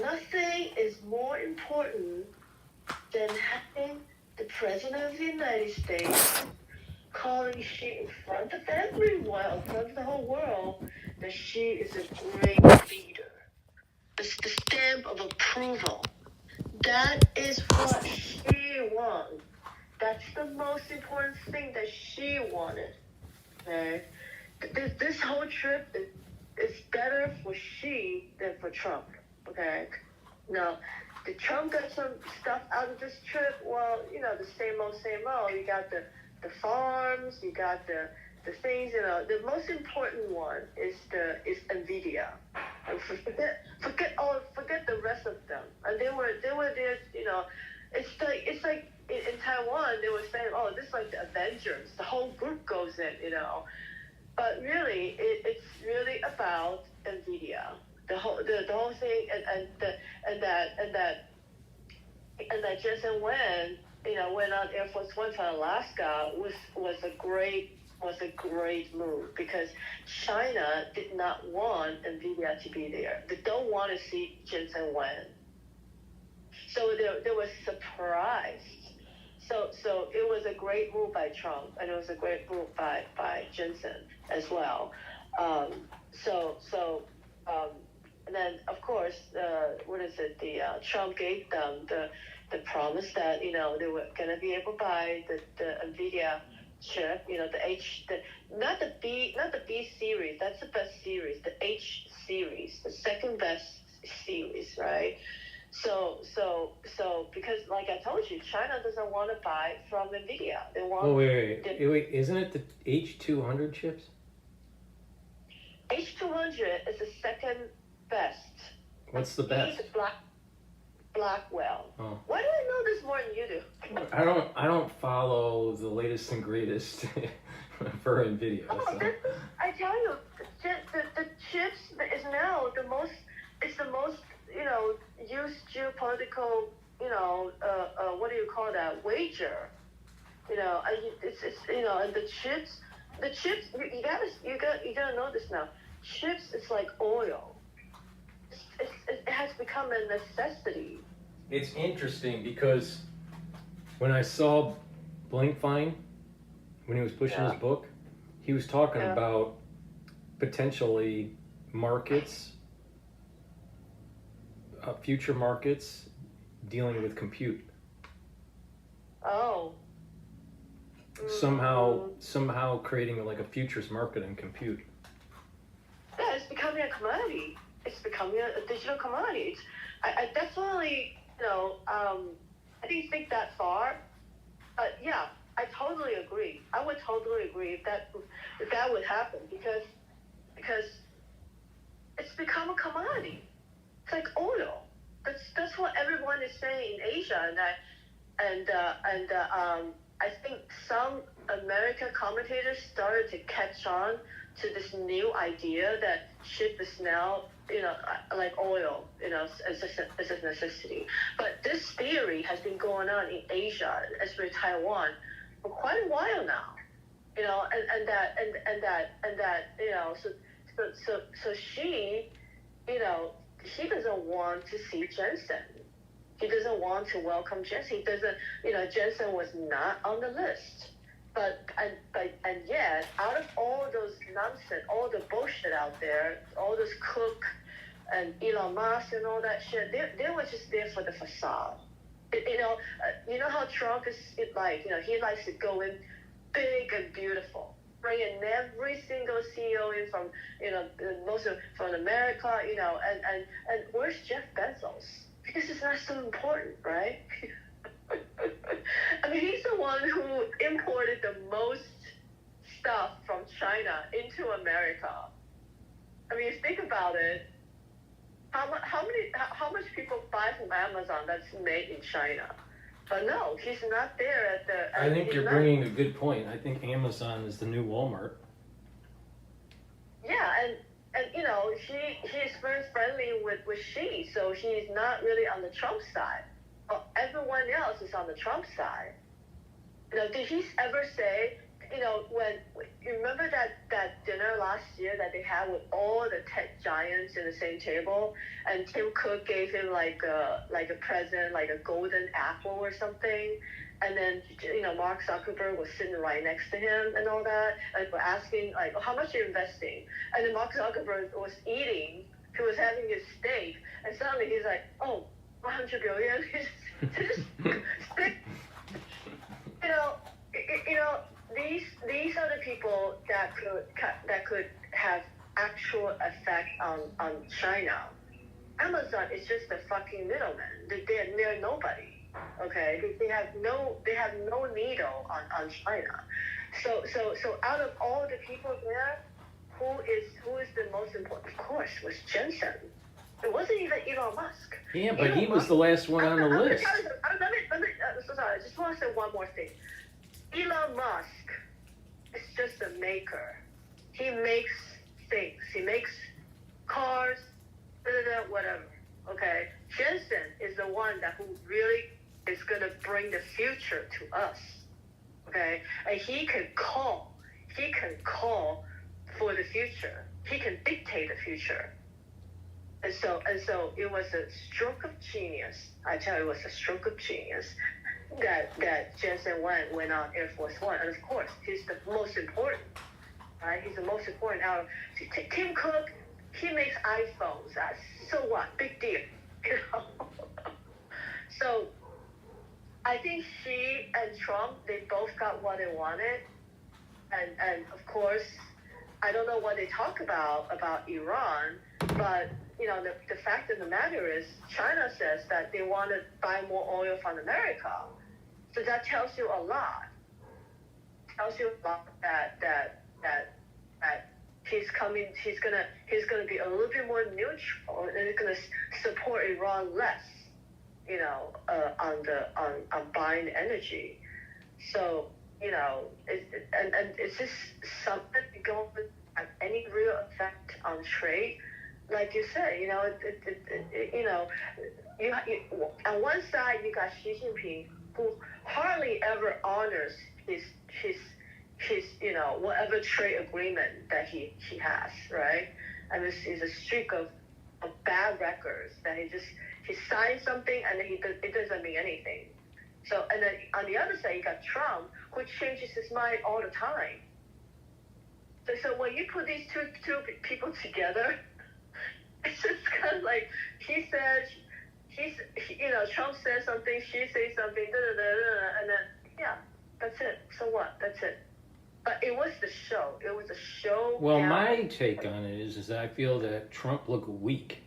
nothing is more important than having the President of the United States calling Xi in front of everyone, in front of the whole world, that Xi is a great leader. It's the stamp of approval. That is what Xi wants. That's the most important thing that Xi wanted. Okay? This whole trip is better for Xi than for Trump. Okay? Now, did Trump get some stuff out of this trip? Well, the same old, same old. You got the farms, you got the things, the most important one is NVIDIA. And forget the rest of them. And they were there, it's like in Taiwan they were saying, oh, this is like the Avengers. The whole group goes in, But really it's really about NVIDIA. The whole thing and that Jensen Wen, went on Air Force One to Alaska was a great move, because China did not want NVIDIA to be there. They don't want to see Jensen Wen. So they were surprised. So it was a great move by Trump, and it was a great move by Jensen as well. And then of course, Trump gave them the promise that they were gonna be able to buy the NVIDIA chip, not the B series, that's the best series, the H series, the second best series, right? So because like I told you, China doesn't want to buy from NVIDIA. They want. Oh wait, isn't it the H200 chips? H200 is the second best. What's the best? Blackwell. Oh. Why do I know this more than you do? I don't follow the latest and greatest for NVIDIA. Oh, so. I tell you, the chips is now the most used geopolitical what do you call that, wager. And the chips you gotta know this now. Chips is like oil. It has become a necessity. It's interesting because when I saw Blankfein, when he was pushing his book, he was talking about potentially markets, future markets dealing with compute. Oh. Somehow creating like a futures market in compute. Yeah, it's becoming a commodity. It's becoming a digital commodity. I definitely, I didn't think that far, but yeah, I totally agree. I would totally agree if that would happen, because it's become a commodity. It's like oil. That's what everyone is saying in Asia, and I think some American commentators started to catch on to this new idea that chip is now, like oil, as a necessity. But this theory has been going on in Asia, especially Taiwan, for quite a while now. So she, he doesn't want to see Jensen. He doesn't want to welcome Jensen. He doesn't, Jensen was not on the list. But yet, out of all those nonsense, all the bullshit out there, all those Cook and Elon Musk and all that shit, they were just there for the facade. You know how Trump is like, he likes to go in big and beautiful, bring in every single CEO in from, most of from America, and where's Jeff Bezos? Because it's not so important, right? I mean, he's the one who imported the most stuff from China into America. I mean, think about it. How much people buy from Amazon that's made in China? But no, he's not there at the. I think you're bringing a good point. I think Amazon is the new Walmart. Yeah, and he is very friendly with Xi, so he's not really on the Trump side. Everyone else is on the Trump side. Did he ever say, when you remember that dinner last year that they had with all the tech giants in the same table, and Tim Cook gave him like a present, like a golden apple or something, and then Mark Zuckerberg was sitting right next to him and all that, and we're asking like, oh, how much are you investing? And then Mark Zuckerberg was eating, he was having his steak, and suddenly he's like, oh, 100 billion. These are the people that could have actual effect on China. Amazon is just a fucking middleman. They're nobody. Okay, they have no needle on China. So out of all the people there, who is the most important? Of course, was Jensen. It wasn't even Elon Musk. Yeah, but Elon Musk, the last one on the list. Sorry, I just want to say one more thing. Elon Musk is just a maker. He makes things. He makes cars, whatever. Okay? Jensen is the one who really is going to bring the future to us. Okay? And he can call for the future. He can dictate the future. And so it was a stroke of genius. I tell you, it was a stroke of genius that Jensen went on Air Force One. And of course, he's the most important, right? He's the most important out of Tim Cook. He makes iPhones. So what? Big deal, So I think she and Trump, they both got what they wanted, and of course, I don't know what they talk about Iran, but the fact of the matter is, China says that they want to buy more oil from America. So that tells you a lot. Tells you a lot that he's gonna be a little bit more neutral, and he's gonna support Iran less, on buying energy. So it's just something going to have any real effect on trade. Like you said, on one side you got Xi Jinping, who hardly ever honors his whatever trade agreement that he has, right? And it's a streak of bad records that he signs something and then it doesn't mean anything. So, and then on the other side you got Trump, who changes his mind all the time. So when you put these two people together, it's just kind of like Trump says something, she says something, and then that's it. So what? That's it. But it was the show. It was a show. Well, my take on it is that I feel that Trump looked weak,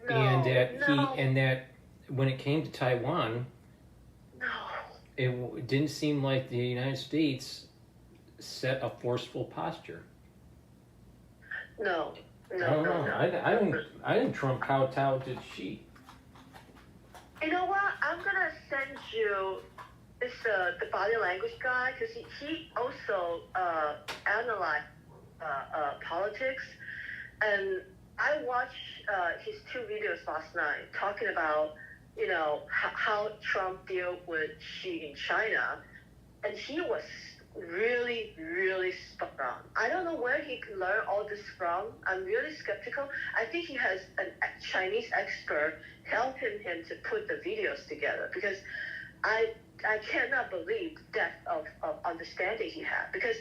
and that when it came to Taiwan, it didn't seem like the United States set a forceful posture. No. I think Trump kowtowed to Xi. You know what? I'm gonna send you this the body language guy, because he also analyzed politics, and I watched his 2 videos last night talking about how Trump dealt with Xi in China, and he was really, really spot on. I don't know where he learned all this from. I'm really skeptical. I think he has a Chinese expert helping him to put the videos together, because I cannot believe the depth of understanding he had. Because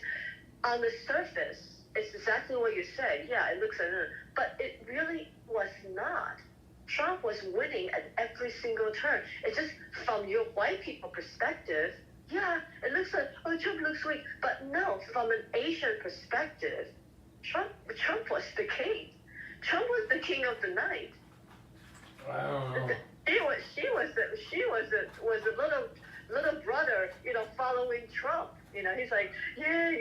on the surface, it's exactly what you said. Yeah, it looks like it, but it really was not. Trump was winning at every single turn. It's just from your white people perspective, yeah, it looks like, oh, Trump looks weak. But no, from an Asian perspective, Trump was the king. Trump was the king of the night. I don't know. She was a little brother, following Trump. He's like, yeah,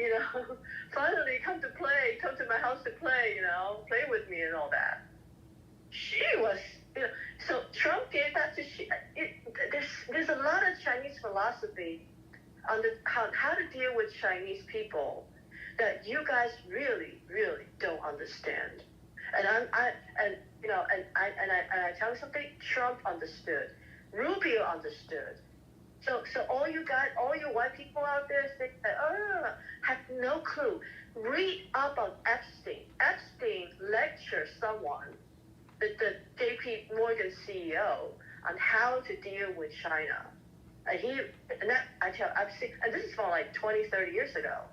finally come to my house to play, play with me and all that. She was, so Trump gave that to Xi. There's a lot of Chinese philosophy on how to deal with Chinese people that you guys really, really don't understand. And I tell you something. Trump understood. Rubio understood. So all you white people out there think that, have no clue. Read up on Epstein. Epstein lectured someone, the J.P. Morgan CEO, on how to deal with China. I tell Epstein, and this is from like 20, 30 years ago,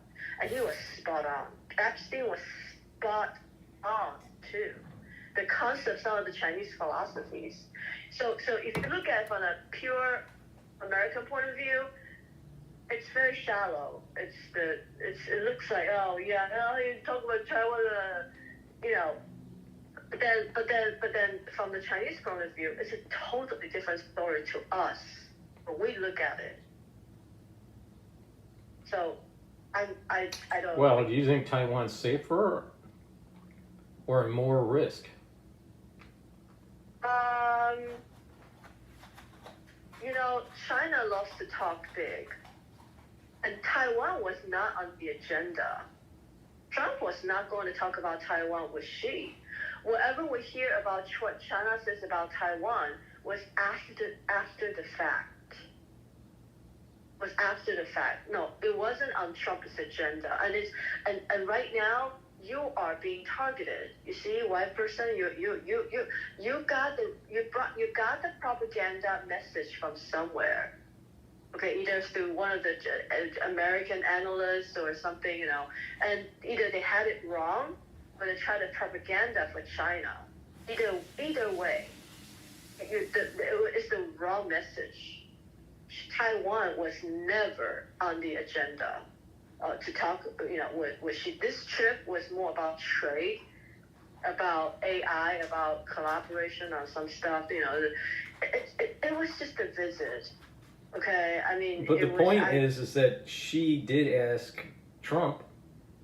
and he was spot on. Epstein was spot on too. The concepts of the Chinese philosophies. So if you look at it from a pure American point of view, it's very shallow. It looks like, oh yeah, you talk about Taiwan, you know. But then from the Chinese point of view, it's a totally different story to us when we look at it. So I don't. Well, do you think Taiwan's safer or more risk? China loves to talk big, and Taiwan was not on the agenda. Trump was not going to talk about Taiwan with Xi. Whatever we hear about what China says about Taiwan was after the fact. No, it wasn't on Trump's agenda, and right now you are being targeted. You see, white person, you got the propaganda message from somewhere. Okay, either through one of the American analysts or something, and either they had it wrong or they tried to propaganda for China. Either way, it's the wrong message. Taiwan was never on the agenda to talk, with Xi. This trip was more about trade, about AI, about collaboration on some stuff. It was just a visit. Okay, I mean. But the point is that she did ask Trump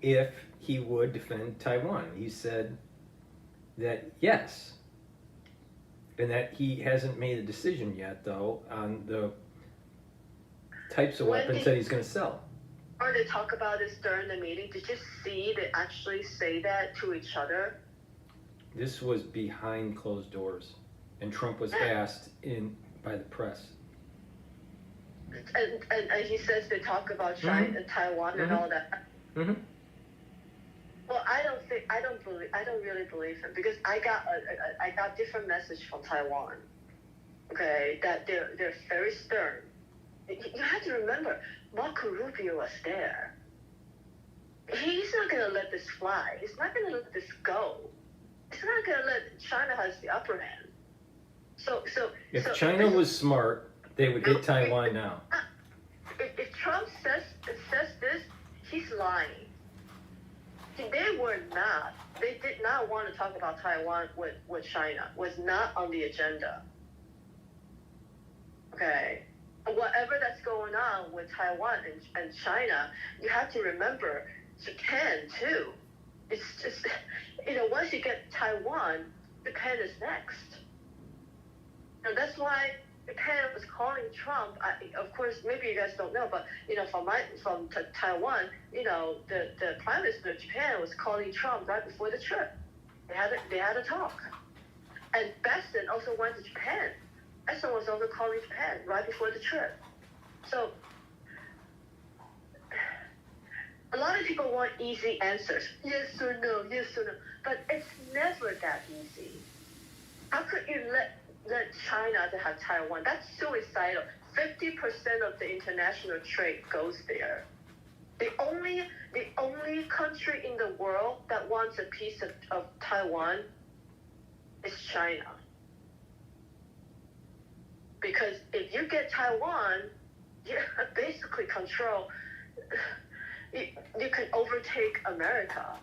if he would defend Taiwan. He said that yes, and that he hasn't made a decision yet, though, on the types of weapons that he's going to sell. Or they talk about this during the meeting. Did you see they actually say that to each other? This was behind closed doors, and Trump was asked by the press. And he says they talk about China and Taiwan and all that. Mm-hmm. Well, I don't really believe him, because I got different message from Taiwan. Okay, that they're very stern. You have to remember, Marco Rubio was there. He's not gonna let this fly. He's not gonna let this go. He's not gonna let China has the upper hand. So if China was smart, they would get Taiwan now. If Trump says this, he's lying. They were not. They did not want to talk about Taiwan with China. Was not on the agenda. Okay. Whatever that's going on with Taiwan and China, you have to remember Japan too. It's just, once you get Taiwan, Japan is next. And that's why Japan was calling Trump. Of course, maybe you guys don't know, but from Taiwan, the Prime Minister of Japan was calling Trump right before the trip. They had a talk, and Besson also went to Japan. Besson was also calling Japan right before the trip. So a lot of people want easy answers, yes or no, but it's never that easy. How could you let China to have Taiwan? That's suicidal. 50% of the international trade goes there. The only country in the world that wants a piece of Taiwan is China. Because if you get Taiwan, you basically control. You can overtake America,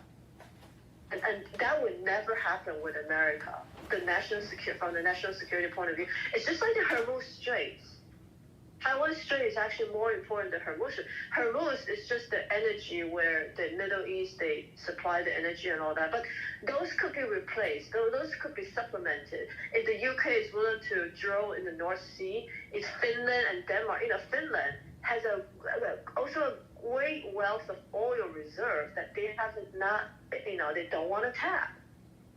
and that would never happen with America. From the national security point of view, it's just like the Hormuz Straits. Taiwan Strait is actually more important than Hormuz. Hormuz is just the energy where the Middle East, they supply the energy and all that. But those could be replaced. Those could be supplemented. If the UK is willing to drill in the North Sea, it's Finland and Denmark. Finland has also a great wealth of oil reserve that they have not, they don't want to tap.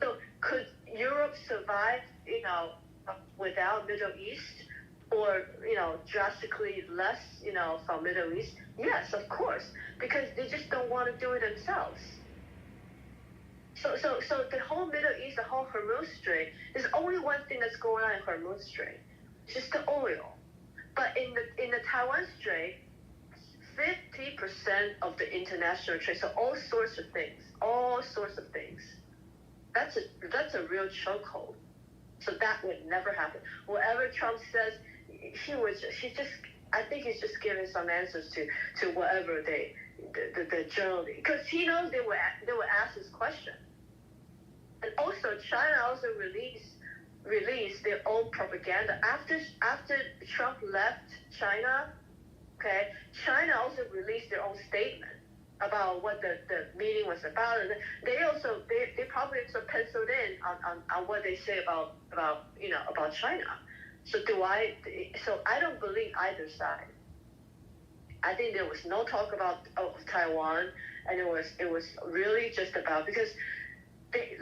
So could Europe survive, without Middle East? or drastically less from Middle East? Yes, of course, because they just don't want to do it themselves. So the whole Middle East, the whole Hormuz Strait, there's only one thing that's going on in Hormuz Strait, just the oil. But in the Taiwan Strait, 50% of the international trade, so all sorts of things. That's a real chokehold. So that would never happen. Whatever Trump says, I think he's just giving some answers to whatever the journalists, because he knows they will ask this question. And also, China also released their own propaganda after Trump left China. Okay, China also released their own statement about what the meeting was about, and they probably also penciled in on what they say about China. So I don't believe either side. I think there was no talk about Taiwan, and it was really just about, because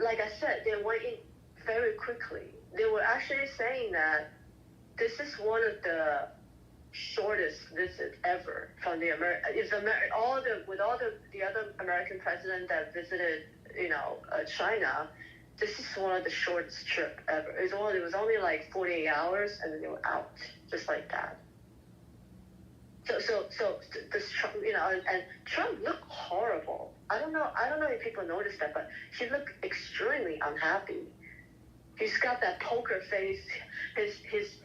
like I said, they went in very quickly. They were actually saying that this is one of the shortest visit ever from the with all the other American presidents that visited China. This is one of the shortest trip ever. It was only like 48 hours, and then they were out just like that. So this Trump, and Trump looked horrible. I don't know if people noticed that, but he looked extremely unhappy. He's got that poker face. His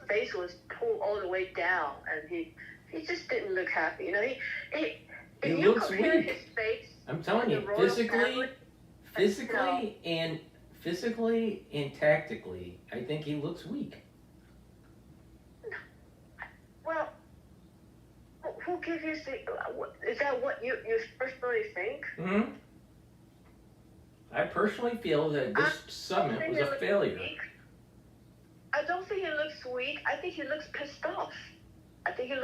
face was pulled all the way down, and he just didn't look happy. If you compare weak. his face, I'm telling you, physically and tactically, I think he looks weak. Well, who gives you? Is that what you personally think? Mm-hmm. I personally feel that this summit was a failure. I don't think he looks weak. I think he looks pissed off. I think he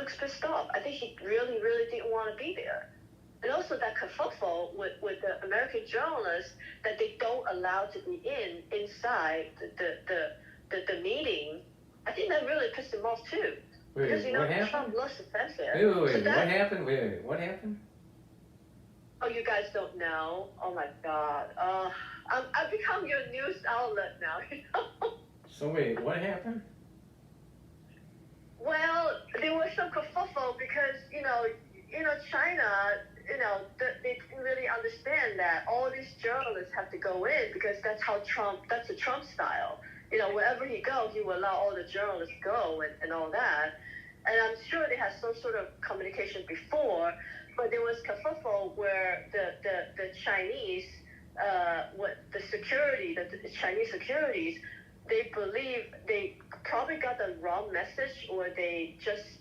really, really didn't want to be there. And also that kerfuffle with the American journalists that they don't allow to be inside the meeting. I think that really pissed him off too. Because what happened? Trump looks offensive. Wait, what happened? Wait, what happened? Oh, you guys don't know? Oh my God. I've become your news outlet now. So wait, what happened? Well, there was some kerfuffle because China, they didn't really understand that all these journalists have to go in, because that's the Trump style. Wherever he goes, he will allow all the journalists go and all that. And I'm sure they had some sort of communication before, but there was kerfuffle where the Chinese, the Chinese securities, they believe they probably got the wrong message, or they just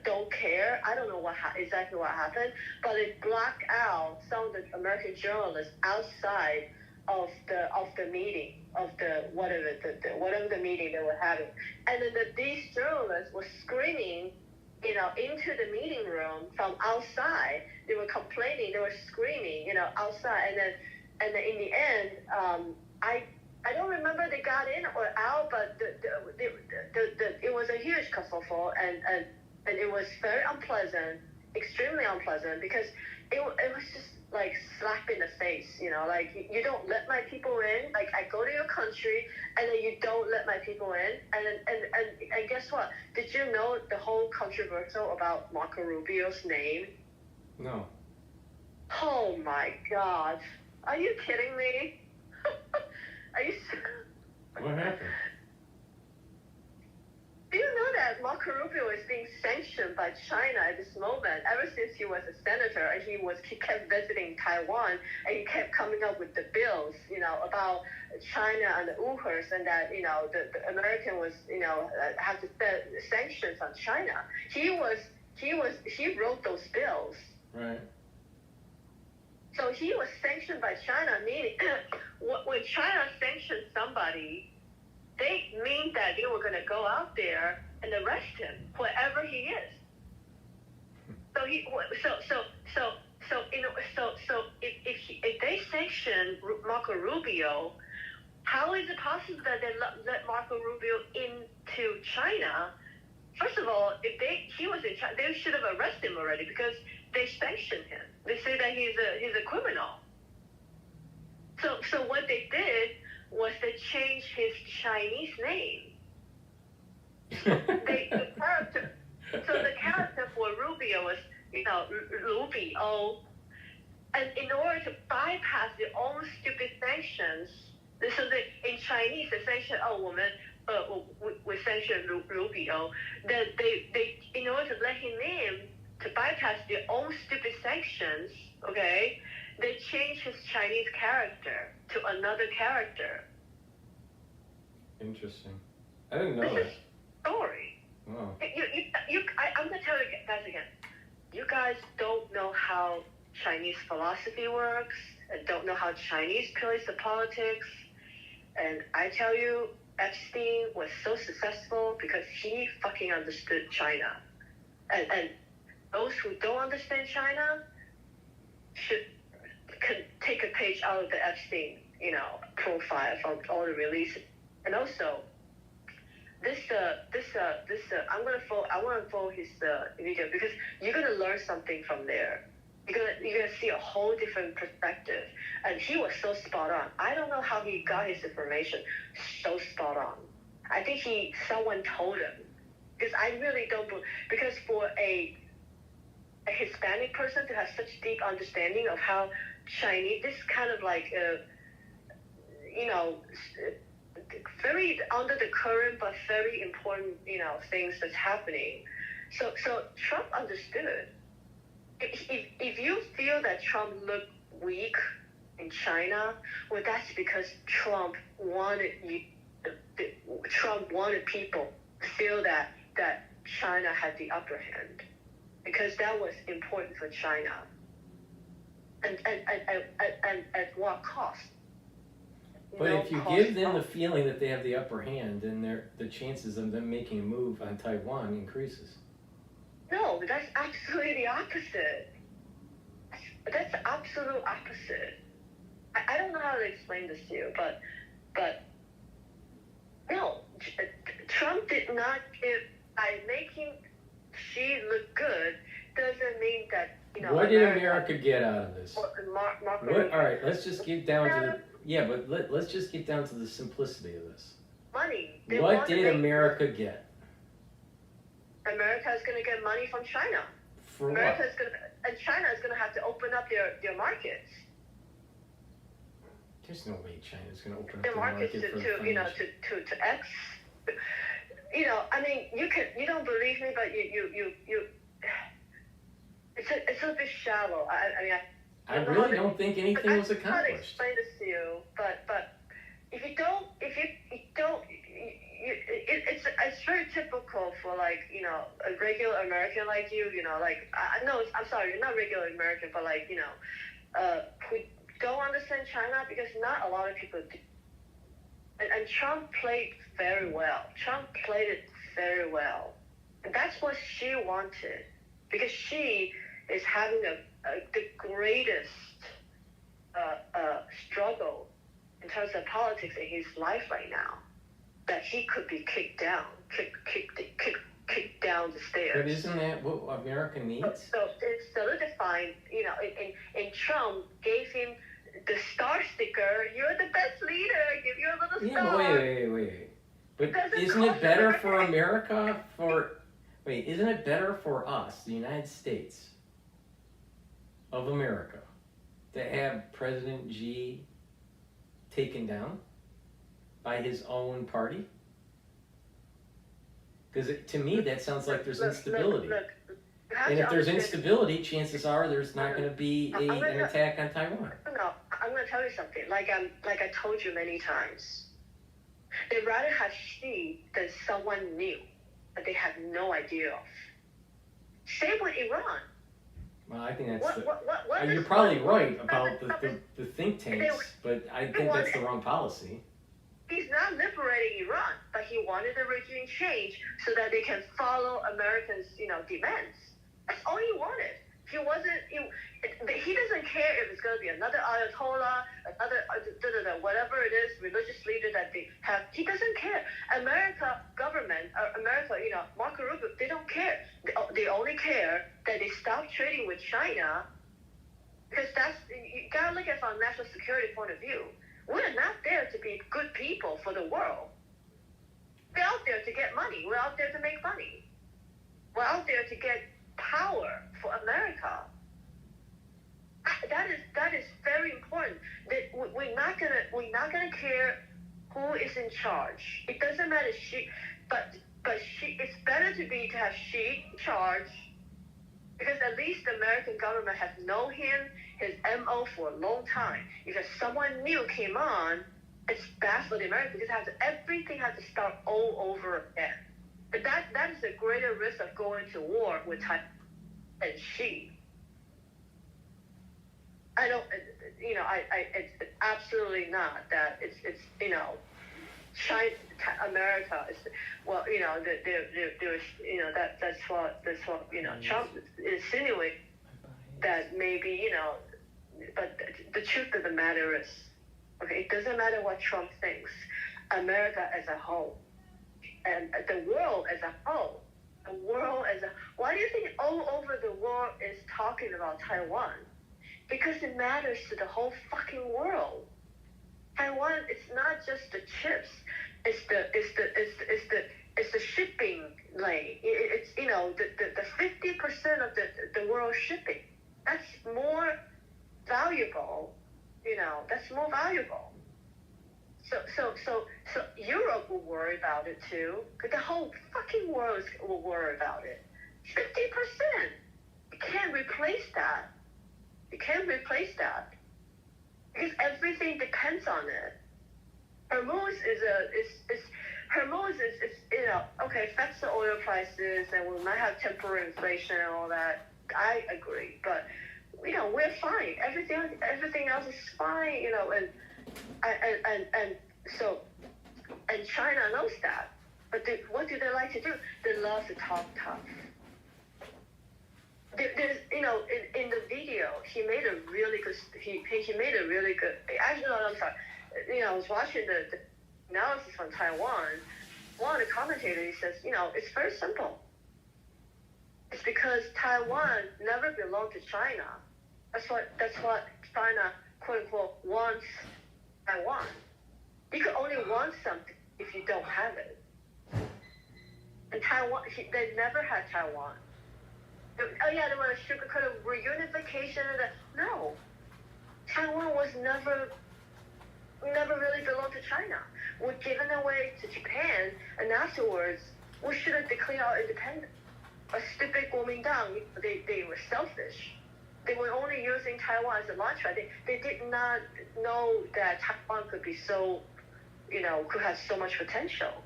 don't care. I don't know exactly what happened, but they blacked out some of the American journalists outside of the meeting, of whatever the meeting they were having, and then these journalists were screaming, into the meeting room from outside. They were complaining, they were screaming, outside, and then in the end, I don't remember they got in or out, but it was a huge kerfuffle, and it was very unpleasant, extremely unpleasant, because it was just like slap in the face, like you don't let my people in. Like, I go to your country, and then you don't let my people in, and guess what? Did you know the whole controversial about Marco Rubio's name? No. Oh my God! Are you kidding me? Are you? What happened? Do you know that Marco Rubio is being sanctioned by China at this moment? Ever since he was a senator, and he kept visiting Taiwan, and he kept coming up with the bills, about China and the Uyghurs, and that the American was have to set sanctions on China. He wrote those bills. Right. So he was sanctioned by China, meaning when China sanctioned somebody, they mean that they were going to go out there and arrest him wherever he is. So if they sanction Marco Rubio, how is it possible that they let Marco Rubio into China first of all, if he was in China, they should have arrested him already because they sanctioned him. They say that he's a criminal. So what they did was they changed his Chinese name. The character for Rubio was, Rubio, and in order to bypass their own stupid sanctions, so in Chinese they sanction, we sanction Rubio. That they in order to let him in, to bypass their own stupid sanctions, okay, they changed his Chinese character to another character. Interesting. I didn't know this that. Is story. Wow. I'm gonna tell you guys again. You guys don't know how Chinese philosophy works, and don't know how Chinese plays the politics. And I tell you, Epstein was so successful because he fucking understood China. And those who don't understand China could take a page out of the Epstein, profile from all the releases. And also, I want to follow his video because you're gonna learn something from there. You're gonna see a whole different perspective, and he was so spot on. I don't know how he got his information so spot on. I think someone told him, because I really don't believe, because for a Hispanic person to have such deep understanding of how Chinese, this kind of like very under the current but very important things that's happening. So Trump understood. If you feel that Trump looked weak in China, well, that's because Trump wanted people to feel that China had the upper hand, because that was important for China. And at what cost? But if you give them the feeling that they have the upper hand, then the chances of them making a move on Taiwan increases. No, that's absolutely the opposite. That's the absolute opposite. I don't know how to explain this to you, but no, Trump did not give, by making Xi look good, doesn't mean that, What did America get out of this? All right, let's just get down to let's just get down to the simplicity of this. Money. What did America get? America is going to get money from China. For America what? And China is going to have to open up their markets. There's no way China's going to open up their markets market to X. I mean, you don't believe me, but you it's a bit shallow. I really don't think anything was accomplished. I'm trying to explain this to you, but if you don't, it's very typical for a regular American like you, I'm sorry, you're not regular American, but who don't understand China, because not a lot of people do. And Trump played very well. Trump played it very well, and that's what she wanted, because she is having the greatest struggle in terms of politics in his life right now, that he could be kicked down the stairs. But isn't that what America needs? So it's solidifying, and Trump gave him the star sticker. You're the best leader. Give you a little star. Yeah, wait. But isn't it better for America? Isn't it better for us, the United States of America, to have President Xi taken down by his own party? Because to me, that sounds like there's instability. And if there's instability, chances are there's not going to be an attack on Taiwan. No, I'm going to tell you something. Like I told you many times, they'd rather have Xi than someone new that they have no idea of. Same with Iran. Well, I think you're probably right about the think tanks, but I think that's the wrong policy. He's not liberating Iran, but he wanted a regime change so that they can follow Americans' demands. That's all he wanted. He doesn't care if it's going to be another Ayatollah, another whatever it is, religious leader that they have. He doesn't care. American America, Marco Rubio, they don't care. They only care that they stop trading with China, because you gotta look at it from a national security point of view. We're not there to be good people for the world. We're out there to get money. We're out there to make money. We're out there to get power for America. That is very important. That we're not gonna care who is in charge. It doesn't matter but it's better to have Xi in charge, because at least the American government has known him, his MO for a long time. If someone new came on, it's bad for the Americans, because everything has to start all over again. But that is a greater risk of going to war with Taiwan and Xi. I don't, it's absolutely not that it's China, America is, well, there's, that's what Trump insinuates, that maybe, but the truth of the matter is, okay, it doesn't matter what Trump thinks. America as a whole, and the world as a whole, why do you think all over the world is talking about Taiwan? Because it matters to the whole fucking world. Taiwan, it's not just the chips, it's the shipping lane. It's the 50% of the world shipping. That's more valuable. That's more valuable. So Europe will worry about it too, because the whole fucking world will worry about it. 50%. You can't replace that. You can't replace that, because everything depends on it. Hormuz affects the oil prices, and we might have temporary inflation and all that. I agree, but we're fine. Everything else is fine. And China knows that. But what do they like to do? They love to talk tough. There's, in the video, he made a really good. He made a really good. Actually, no, I'm sorry. I was watching the analysis on Taiwan. One of the commentators, he says, it's very simple. It's because Taiwan never belonged to China. That's what China, quote unquote, wants Taiwan. You can only want something if you don't have it. And Taiwan, they never had Taiwan. Oh yeah, they want a sugarcoat of reunification. No, Taiwan was never really belonged to China. We're given away to Japan, and afterwards we should have declared our independence. A stupid Kuomintang, they were selfish. They were only using Taiwan as a mantra. They did not know that Taiwan could be so, could have so much potential.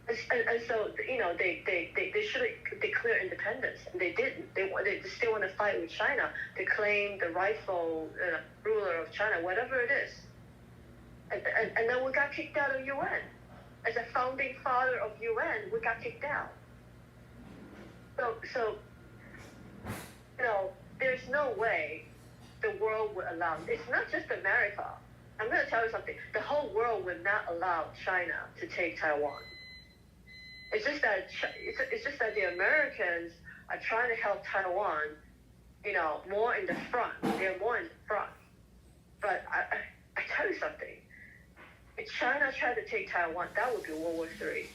And so, they should have declared independence, and they didn't. They still want to fight with China to claim the rightful ruler of China, whatever it is. And then we got kicked out of UN. As a founding father of UN, we got kicked out. So there's no way the world would allow. It's not just America. I'm going to tell you something. The whole world would not allow China to take Taiwan. It's just that the Americans are trying to help Taiwan, more in the front. They're more in the front. But I tell you something. If China tried to take Taiwan, that would be World War III.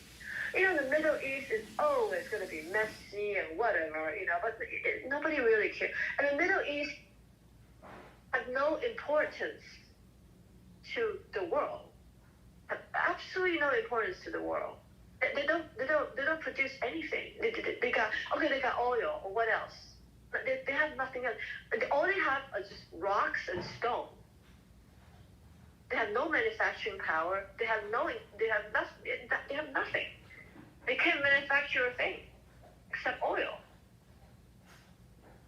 The Middle East is always going to be messy and whatever, but nobody really cares. And the Middle East has no importance to the world. Absolutely no importance to the world. They don't produce anything. They got oil, or what else? They have nothing else. All they have are just rocks and stone. They have no manufacturing power. They have nothing. They have nothing. They can't manufacture a thing except oil.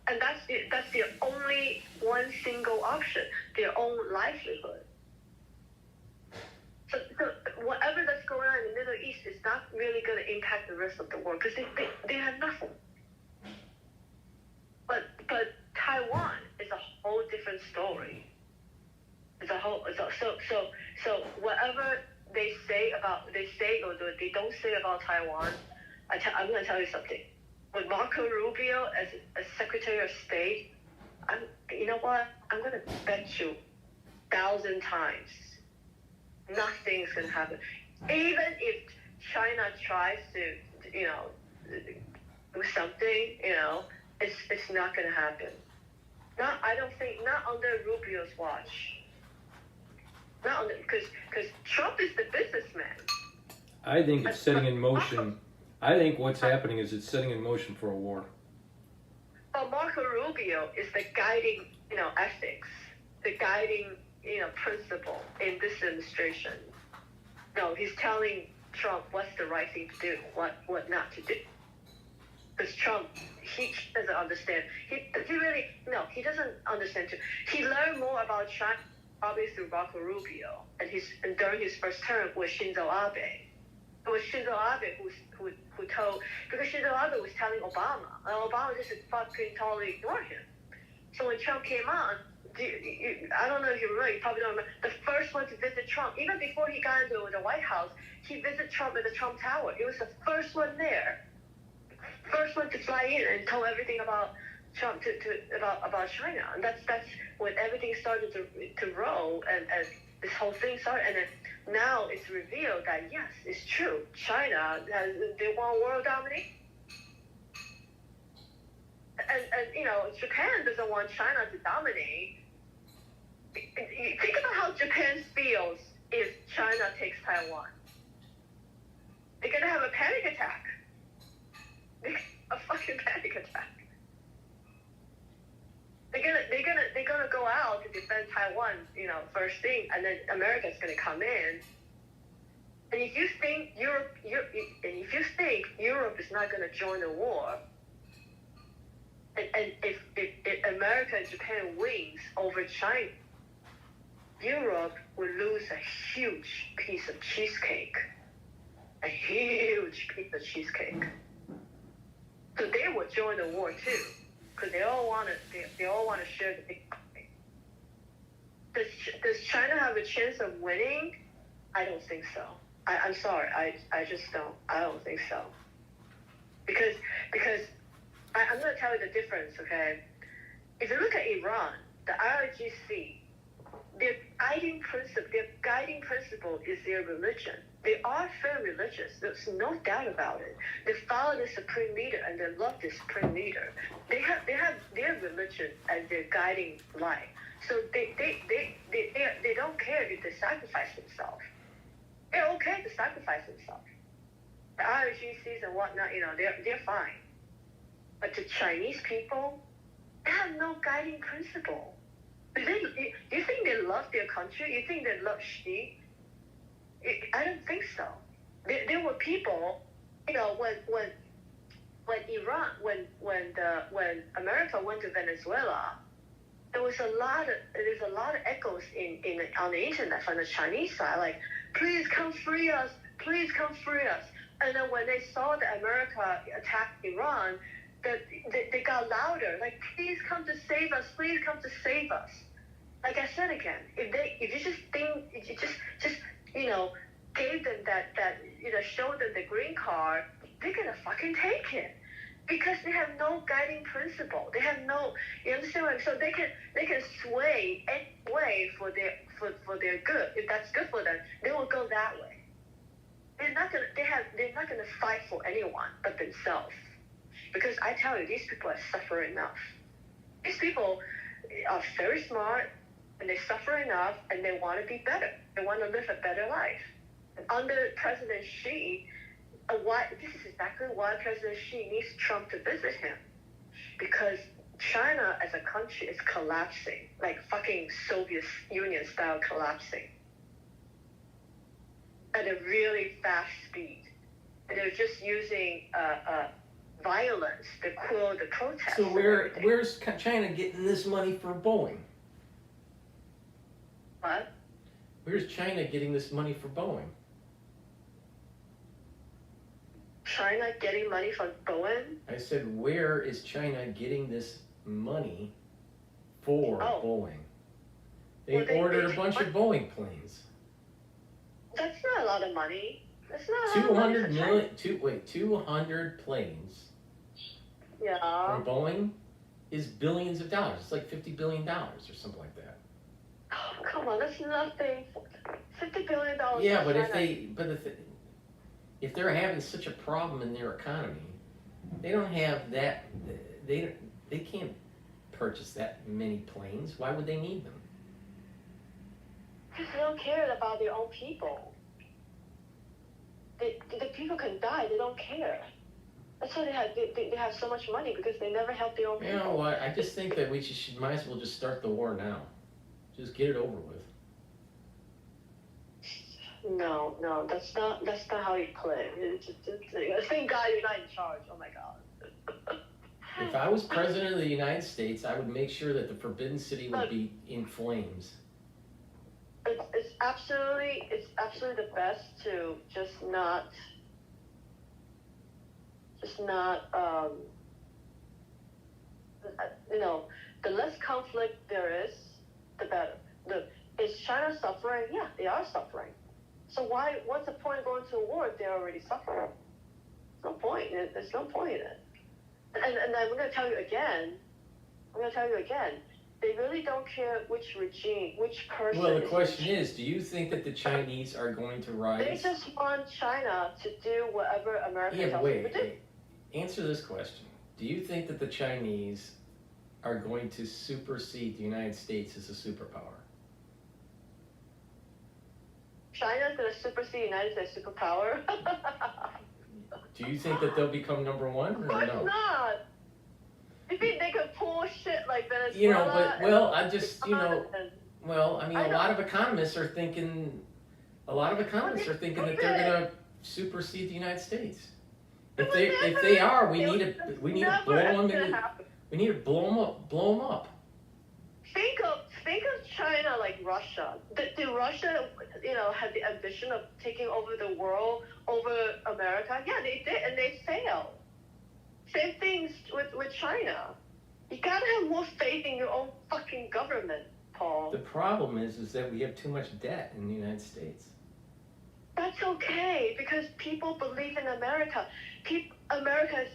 And that's the only one single option, their own livelihood. So whatever that's going on in the Middle East is not really going to impact the rest of the world, because they have nothing. But Taiwan is a whole different story. So whatever they say about about, they say or they don't say about Taiwan, I'm going to tell you something. With Marco Rubio as Secretary of State, you know what? I'm going to bet you 1,000 times nothing's going to happen. Even if China tries to, do something, it's not going to happen. I don't think, not under Rubio's watch. Not under, because Trump is the businessman. I think it's setting in motion. I think what's happening is it's setting in motion for a war. But Marco Rubio is the guiding, ethics, the guiding, principle in this administration. No, he's telling Trump what's the right thing to do, what not to do. Because Trump, he doesn't understand. He doesn't understand too. He learned more about China probably through Marco Rubio and during his first term with Shinzo Abe. It was Shinzo Abe who told, because Shinzo Abe was telling Obama, and Obama just fucking totally ignored him. So when Trump came on, I don't know if you remember, you probably don't remember, the first one to visit Trump, even before he got into the White House, he visited Trump at the Trump Tower. He was the first one there. First one to fly in and tell everything about Trump about China. And that's when everything started to roll and this whole thing started. And then now it's revealed that yes, it's true. China they want world domination. And Japan doesn't want China to dominate. Think about how Japan feels if China takes Taiwan. They're gonna have a panic attack. A fucking panic attack. They're gonna go out to defend Taiwan, first thing, and then America's gonna come in. And if you think Europe is not gonna join the war, and if America and Japan wins over China, Europe will lose a huge piece of cheesecake. A huge piece of cheesecake. So they will join the war too, because they all want to share the big pie. Does China have a chance of winning? I don't think so. I'm sorry. I just don't. I don't think so. Because I'm going to tell you the difference. Okay, if you look at Iran, the IRGC, their guiding principle is their religion. They are very religious. There's no doubt about it. They follow the supreme leader and they love the supreme leader. They have their religion as their guiding light. So they don't care if they sacrifice themselves. They're okay to sacrifice themselves. The IRGCs and whatnot, they're fine. But the Chinese people, they have no guiding principle. You think they love their country? You think they love Xi? I don't think so. There were people, when America went to Venezuela, there's a lot of echoes on the internet from the Chinese side, like, please come free us, please come free us. And then when they saw that America attacked Iran, they got louder, like, please come to save us, please come to save us. Like I said again, if you just gave them that showed them the green card, they're gonna fucking take it. Because they have no guiding principle. They have no, you understand what I'm saying? So they can sway any way for their good. If that's good for them, they will go that way. They're not gonna fight for anyone but themselves. Because I tell you, these people are suffering enough. These people are very smart and they suffer enough and they want to be better. They want to live a better life. And under President Xi, this is exactly why President Xi needs Trump to visit him. Because China as a country is collapsing, like fucking Soviet Union style collapsing at a really fast speed. And they're just using violence to quell the protests. So where's China getting this money for Boeing? What? Where's China getting this money for Boeing? China getting money from Boeing? I said, where is China getting this money for Boeing? They ordered a bunch of Boeing planes. That's not a lot of money. That's not a lot of money 200 for million, 200 planes China. from Boeing is billions of dollars. It's like $50 billion or something like that. Oh, come on, that's nothing. $50 billion. Yeah, for but China. if they're having such a problem in their economy, they don't have that. They can't purchase that many planes. Why would they need them? Because they don't care about their own people. The people can die. They don't care. That's why they have so much money, because they never help their own people. You know what? I just think that we might as well just start the war now. Just get it over with. No, that's not how you play. Thank God you're not in charge. Oh my God. If I was president of the United States, I would make sure that the Forbidden City would be in flames. It's absolutely the best to just not the less conflict there is, the better. Is China suffering? Yeah, they are suffering. So what's the point of going to a war if they're already suffering? There's no point. There's no point in it. And I'm going to tell you again, they really don't care which regime, which person. Well, the question is, do you think that the Chinese are going to rise? They just want China to do whatever America tells them to do. Answer this question. Do you think that the Chinese are going to supersede the United States as a superpower? China's going to supersede the United States superpower? Do you think that they'll become number one or Of course no? not. You think they could pull shit like Venezuela? You know, but, well, I just, you know, and- well, I mean, a lot of economists are thinking that they're going to supersede the United States. If they are, we need to blow them. We need to blow them up. Think of China like Russia. Did Russia, have the ambition of taking over the world, over America? Yeah, they did, and they failed. Same things with China. You gotta have more faith in your own fucking government, Paul. The problem is that we have too much debt in the United States. That's okay, because people believe in America. America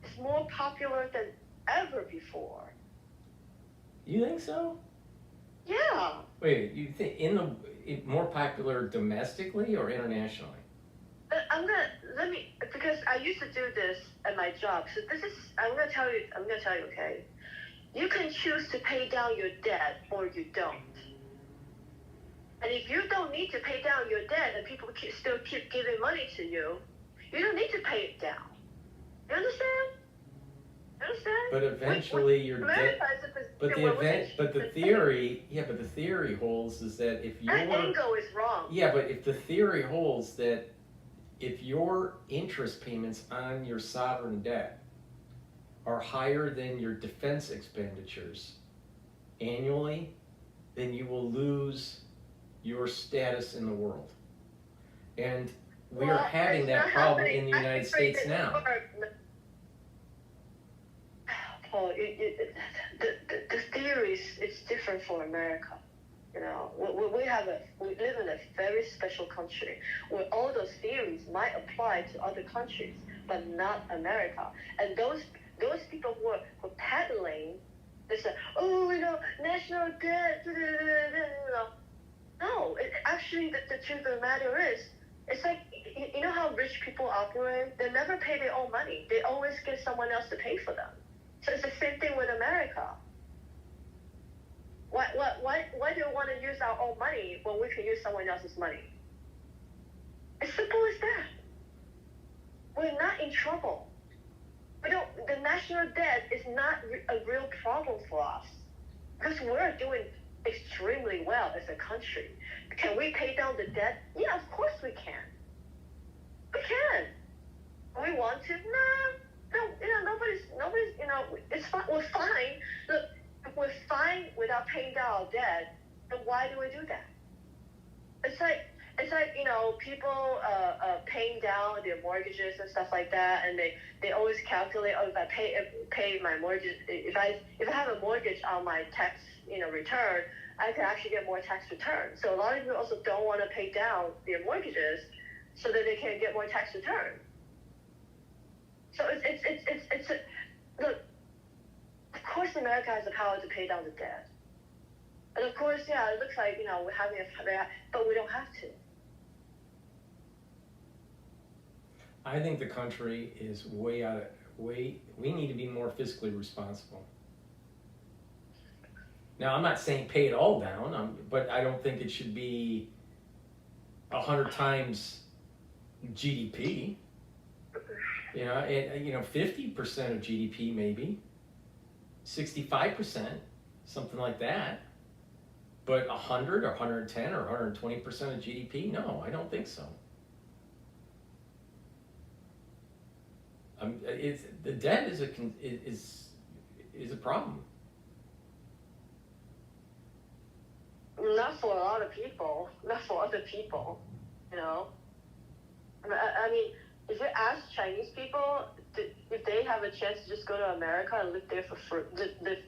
is more popular than ever before. You think so? Yeah. Wait, you think more popular domestically or internationally? Because I used to do this at my job. So I'm gonna tell you, okay? You can choose to pay down your debt or you don't. And if you don't need to pay down your debt and people still keep giving money to you, you don't need to pay it down. You understand? But eventually your debt. But the theory holds is that if your that angle is wrong. Yeah, but if the theory holds that if your interest payments on your sovereign debt are higher than your defense expenditures annually, then you will lose your status in the world. And we are having that problem in the United States now. Paul, the theories, it's different for America. We live in a very special country where all those theories might apply to other countries, but not America. And those people who are peddling, they say, national debt, No, actually, the truth of the matter is, it's like, you know how rich people operate? They never pay their own money. They always get someone else to pay for them. So it's the same thing with America. Why do we want to use our own money when we can use someone else's money? As simple as that. We're not in trouble. The national debt is not a real problem for us because we're doing extremely well as a country. Can we pay down the debt? Yeah, of course we can. We can. We want to? No, nobody's, it's fine. We're fine. Look, if we're fine without paying down our debt, then why do we do that? It's like like, people paying down their mortgages and stuff like that, and they always calculate, oh, if I pay my mortgage, if I have a mortgage on my tax, return, I can actually get more tax return. So a lot of people also don't want to pay down their mortgages so that they can get more tax return. So it's look, of course America has the power to pay down the debt. And of course, yeah, it looks like, we're having but we don't have to. I think the country is we need to be more fiscally responsible. Now, I'm not saying pay it all down, but I don't think it should be 100 times GDP. 50% of GDP maybe, 65%, something like that. But 100 or 110 or 120% of GDP? No, I don't think so. The debt is a problem. Not for a lot of people, not for other people, I mean, if you ask Chinese people if they have a chance to just go to America and live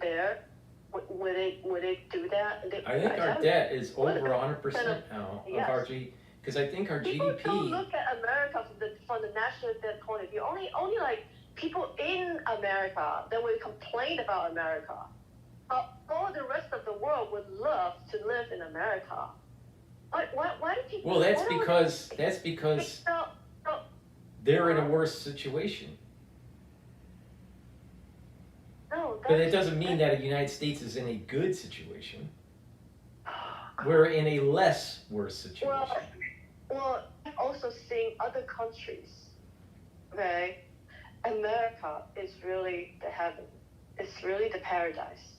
there, would they do that? I think our debt is over 100% now of our GDP, because I think our people GDP. Don't look at America from the national debt point of view. Only like people in America that would complain about America. All the rest of the world would love to live in America. Why do people? Well, that's because they're in a worse situation. No, but it doesn't mean that the United States is in a good situation. We're in a less worse situation. Well, I've also seen other countries. Okay, America is really the heaven. It's really the paradise.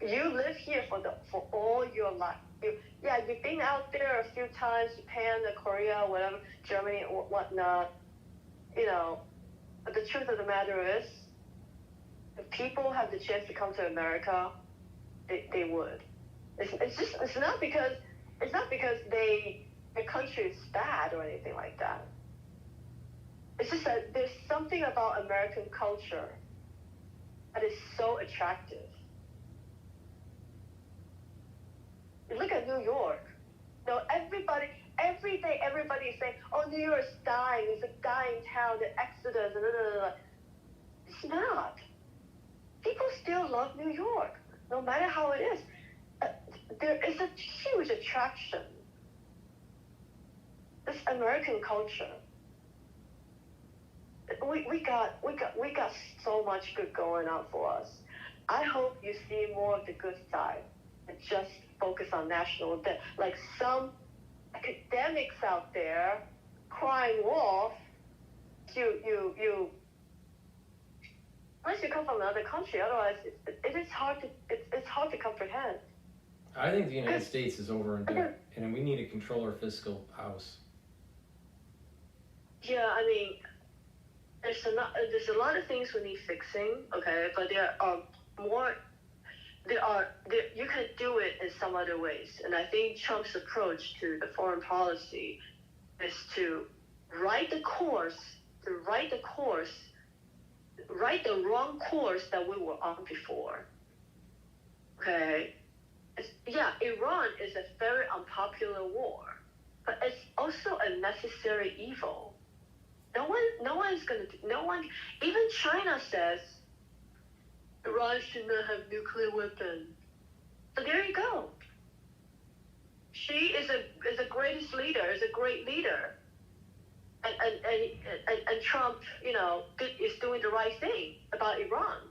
You live here for all your life. You've been out there a few times, Japan, Korea, whatever, Germany, whatnot. But the truth of the matter is, if people have the chance to come to America, they would. It's not because their country is bad or anything like that. It's just that there's something about American culture that is so attractive. You look at New York. Every day everybody is saying, "Oh, New York is dying. It's a dying town. The exodus." Blah, blah, blah. It's not. People still love New York, no matter how it is. There is a huge attraction. This American culture. We got so much good going on for us. I hope you see more of the good side and just focus on national debt. Like some academics out there crying wolf, you unless you come from another country, otherwise it is hard to comprehend. I think the United States is over in debt, and we need to control our fiscal house. Yeah, I mean, there's a lot of things we need fixing, okay, but there are more. You can do it in some other ways, and I think Trump's approach to the foreign policy is to write the wrong course that we were on before. Okay, Iran is a very unpopular war, but it's also a necessary evil. Even China says Iran should not have nuclear weapons. So there you go. She is the greatest leader, is a great leader. And Trump, is doing the right thing about Iran.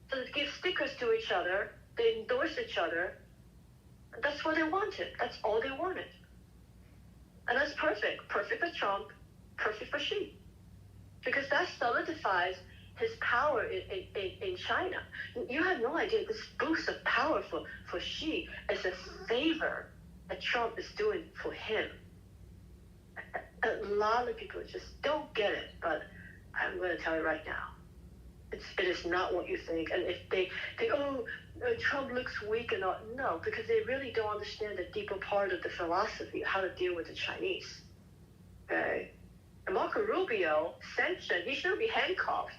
So they give stickers to each other, they endorse each other. That's what they wanted. That's all they wanted. And that's perfect. Perfect for Trump, perfect for Xi. Because that solidifies his power in China. You have no idea this boost of power for Xi is a favor that Trump is doing for him. A lot of people just don't get it, but I'm going to tell you right now. It is not what you think. And if they think, oh, Trump looks weak and all. No, because they really don't understand the deeper part of the philosophy, how to deal with the Chinese. Okay? And Marco Rubio, sanctioned, he shouldn't be handcuffed.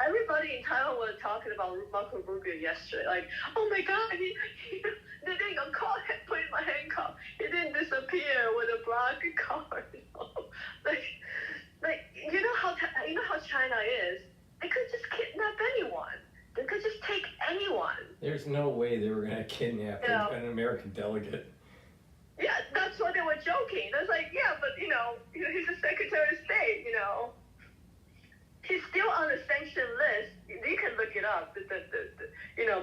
Everybody in Taiwan was talking about Marco Rubio yesterday. Like, oh my God, they didn't get caught, put in my handcuff. He didn't disappear with a black card. Like, you know how China is. They could just kidnap anyone. They could just take anyone. There's no way they were going to kidnap an American delegate. Yeah, that's why they were joking. That's like, yeah, but he's a Secretary of State. He's still on the sanction list. You can look it up.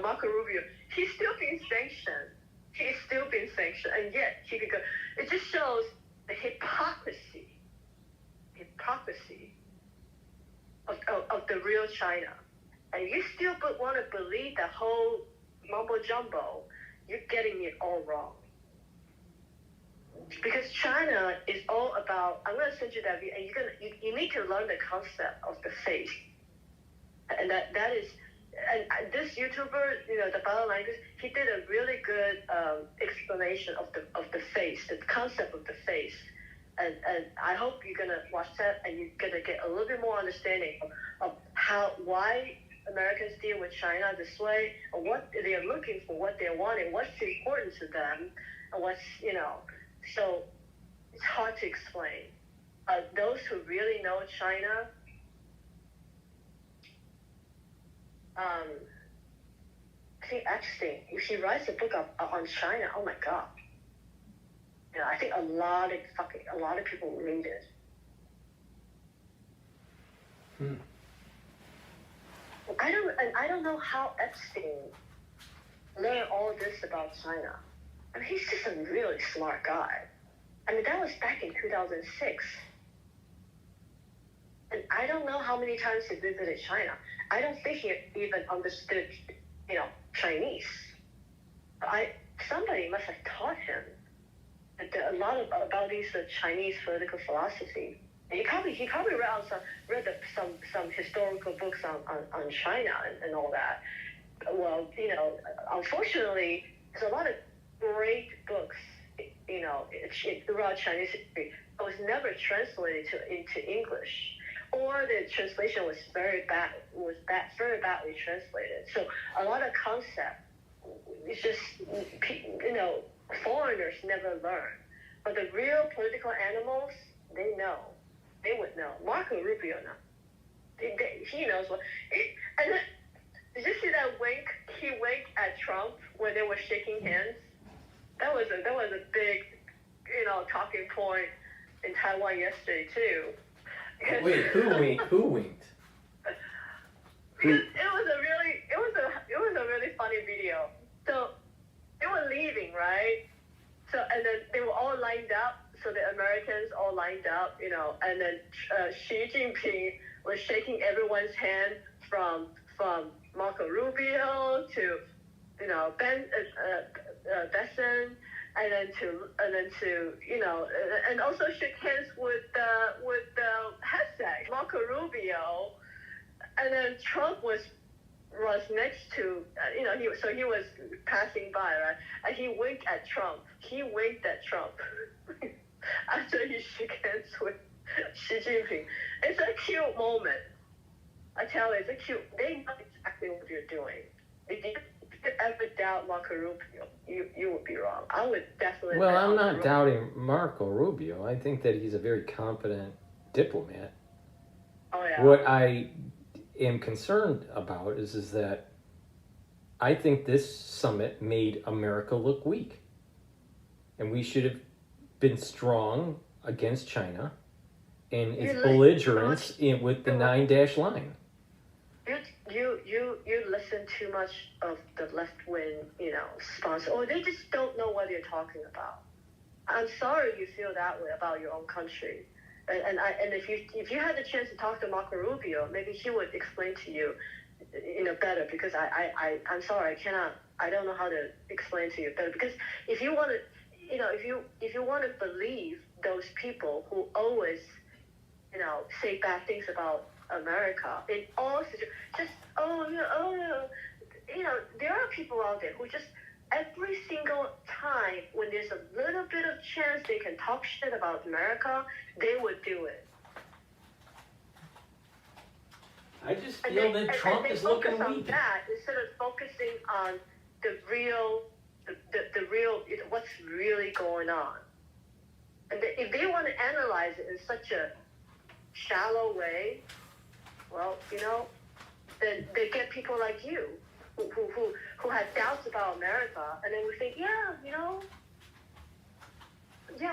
Marco Rubio, he's still being sanctioned. He's still being sanctioned, and yet he could go. It just shows the hypocrisy of the real China. And you still want to believe that whole mumbo jumbo, you're getting it all wrong. Because China is all about, I'm going to send you that video, and you need to learn the concept of the face. And that is, and this YouTuber, the Bala language, he did a really good explanation of the face, the concept of the face. And I hope you're going to watch that and you're going to get a little bit more understanding of why Americans deal with China this way, or what they're looking for, what they're wanting, what's important to them, and what's, so it's hard to explain. Those who really know China, I think Epstein, if he writes a book on China, oh my God. I think a lot of people read it. I don't know how Epstein learned all this about China. I mean, he's just a really smart guy. I mean, that was back in 2006. And I don't know how many times he visited China. I don't think he even understood, Chinese. Somebody must have taught him a lot about these Chinese political philosophy. And he probably read some historical books on China and all that. Well, unfortunately, there's a lot of great books, throughout Chinese history. It was never translated into English, or the translation was very badly translated. So a lot of concept, it's just, foreigners never learn. But the real political animals, they know. They would know. Marco Rubio knows. He knows what. And then, did you see that wink? He winked at Trump when they were shaking hands. That was a big, talking point in Taiwan yesterday too. Wait, who winked? Because it was a really funny video. So they were leaving, right? So and then they were all lined up. So the Americans all lined up, and then Xi Jinping was shaking everyone's hand from Marco Rubio to Besson, and then to and also shook hands with Hasek, Marco Rubio, and then Trump was next to he was passing by, right, and he winked at Trump. After he shook hands with Xi Jinping. It's a cute moment. I tell you, it's a cute. They know exactly what you're doing. If you ever doubt Marco Rubio, you would be wrong. I would definitely. Well, I'm not doubting Marco Rubio. I think that he's a very competent diplomat. Oh yeah. What I am concerned about is that I think this summit made America look weak, and we should have been strong against China and its belligerence with the 9-dash line. You listen too much of the left wing, sponsor, or they just don't know what you're talking about. I'm sorry you feel that way about your own country, and if you had the chance to talk to Marco Rubio, maybe he would explain to you, better, because I'm sorry, I don't know how to explain to you better, because if you want to. If you want to believe those people who always, say bad things about America in all situations, there are people out there who just every single time when there's a little bit of chance they can talk shit about America, they would do it. I just feel that Trump is looking focus on weak. that instead of focusing on the real, what's really going on. And if they want to analyze it in such a shallow way, well, then they get people like you who had doubts about America, and then we think, yeah,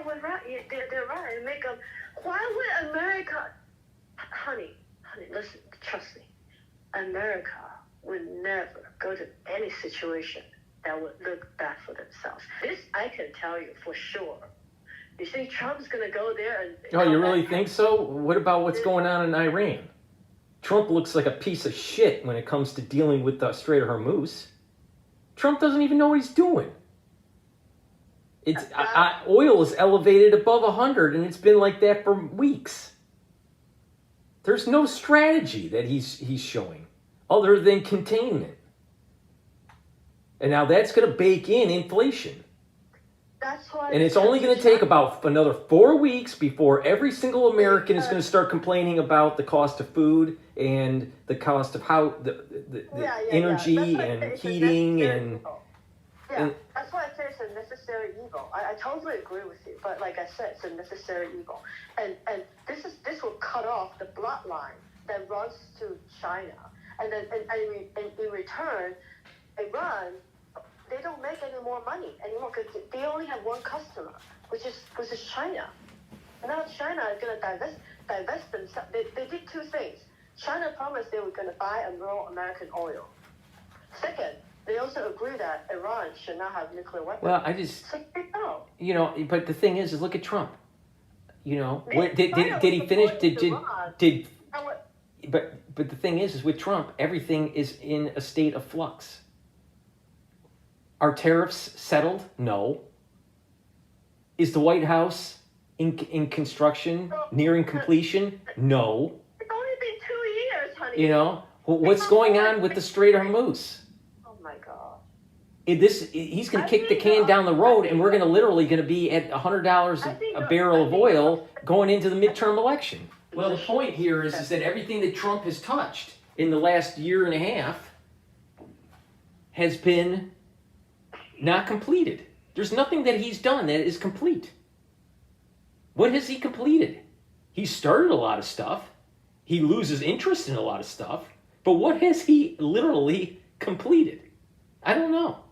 we're right. Yeah, they're right. And make them. Why would America, honey, listen, trust me, America would never go to any situation that would look bad for themselves. This I can tell you for sure. You think Trump's gonna go there and? Oh, you really think so? What about what's going on in Iran? Trump looks like a piece of shit when it comes to dealing with the Strait of Hormuz. Trump doesn't even know what he's doing. Oil is elevated above 100, and it's been like that for weeks. There's no strategy that he's showing other than containment. And now that's going to bake in inflation. That's why. And it's only going to take about another 4 weeks before every single American is going to start complaining about the cost of food and the cost of how the energy and heating and. That's why I say it's a necessary evil. I totally agree with you, but like I said, it's a necessary evil, and this will cut off the bloodline that runs to China, and then in return, Iran. They don't make any more money anymore because they only have one customer, which is China. And now China is going to divest themselves. They did two things. China promised they were going to buy and grow American oil. Second, they also agree that Iran should not have nuclear weapons. Well, I just, but the thing is look at Trump. Did he finish? But the thing is with Trump, everything is in a state of flux. Are tariffs settled? No. Is the White House in construction, nearing completion? No. It's only been 2 years, honey. What's going on with the Strait of Hormuz? Oh my God. He's going to kick the can down the road, and we're going to be at $100 a barrel of oil going into the midterm election. Well, the point here is that everything that Trump has touched in the last year and a half has been not completed. There's nothing that he's done that is complete. What has he completed? He started a lot of stuff. He loses interest in a lot of stuff. But what has he literally completed? I don't know.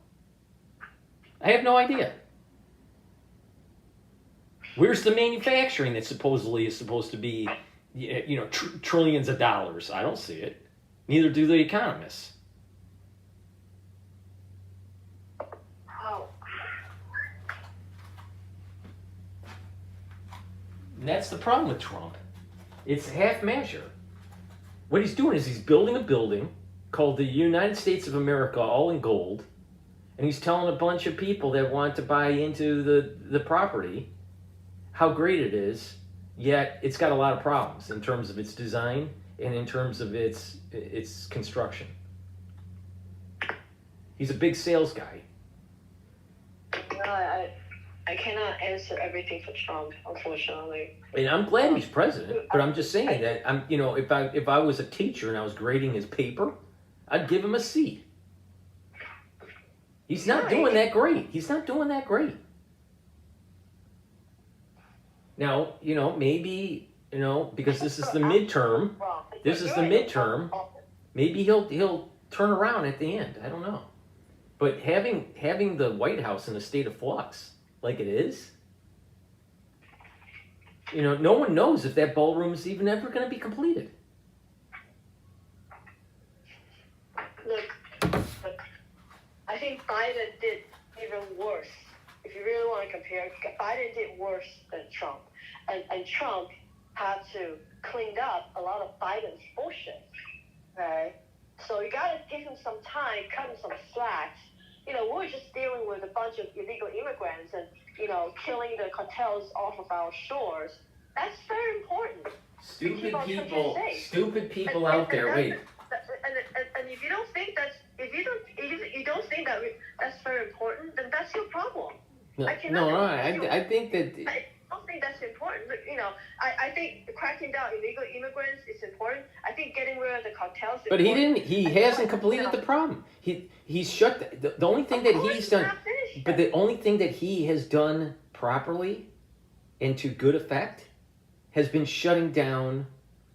I have no idea. Where's the manufacturing that supposedly is supposed to be, trillions of dollars? I don't see it. Neither do the economists. And that's the problem with Trump. It's half measure. What he's doing is he's building a building called the United States of America, all in gold, and he's telling a bunch of people that want to buy into the property how great it is, yet it's got a lot of problems in terms of its design and in terms of its construction. He's a big sales guy. No, I cannot answer everything for Trump, unfortunately. And I'm glad he's president, but I'm just saying that if I was a teacher and I was grading his paper, I'd give him a C. He's not doing that great. Now, maybe, because this is the midterm. Maybe he'll turn around at the end. I don't know. But having the White House in a state of flux like it is, no one knows if that ballroom is even ever going to be completed. Look, I think Biden did even worse. If you really want to compare, Biden did worse than Trump. And Trump had to clean up a lot of Biden's bullshit, right? So you got to give him some time, cut him some slack. We're just dealing with a bunch of illegal immigrants and, killing the cartels off of our shores. That's very important. Stupid people out there. Wait. And if you don't think if you don't think that's very important, then that's your problem. No, I cannot. I think that. I don't think that's important. But, I think cracking down illegal immigrants is important. I think getting rid of the cartels. But he didn't. He hasn't completed the problem. He's shut. The only thing that he's done. But the only thing that he has done properly and to good effect has been shutting down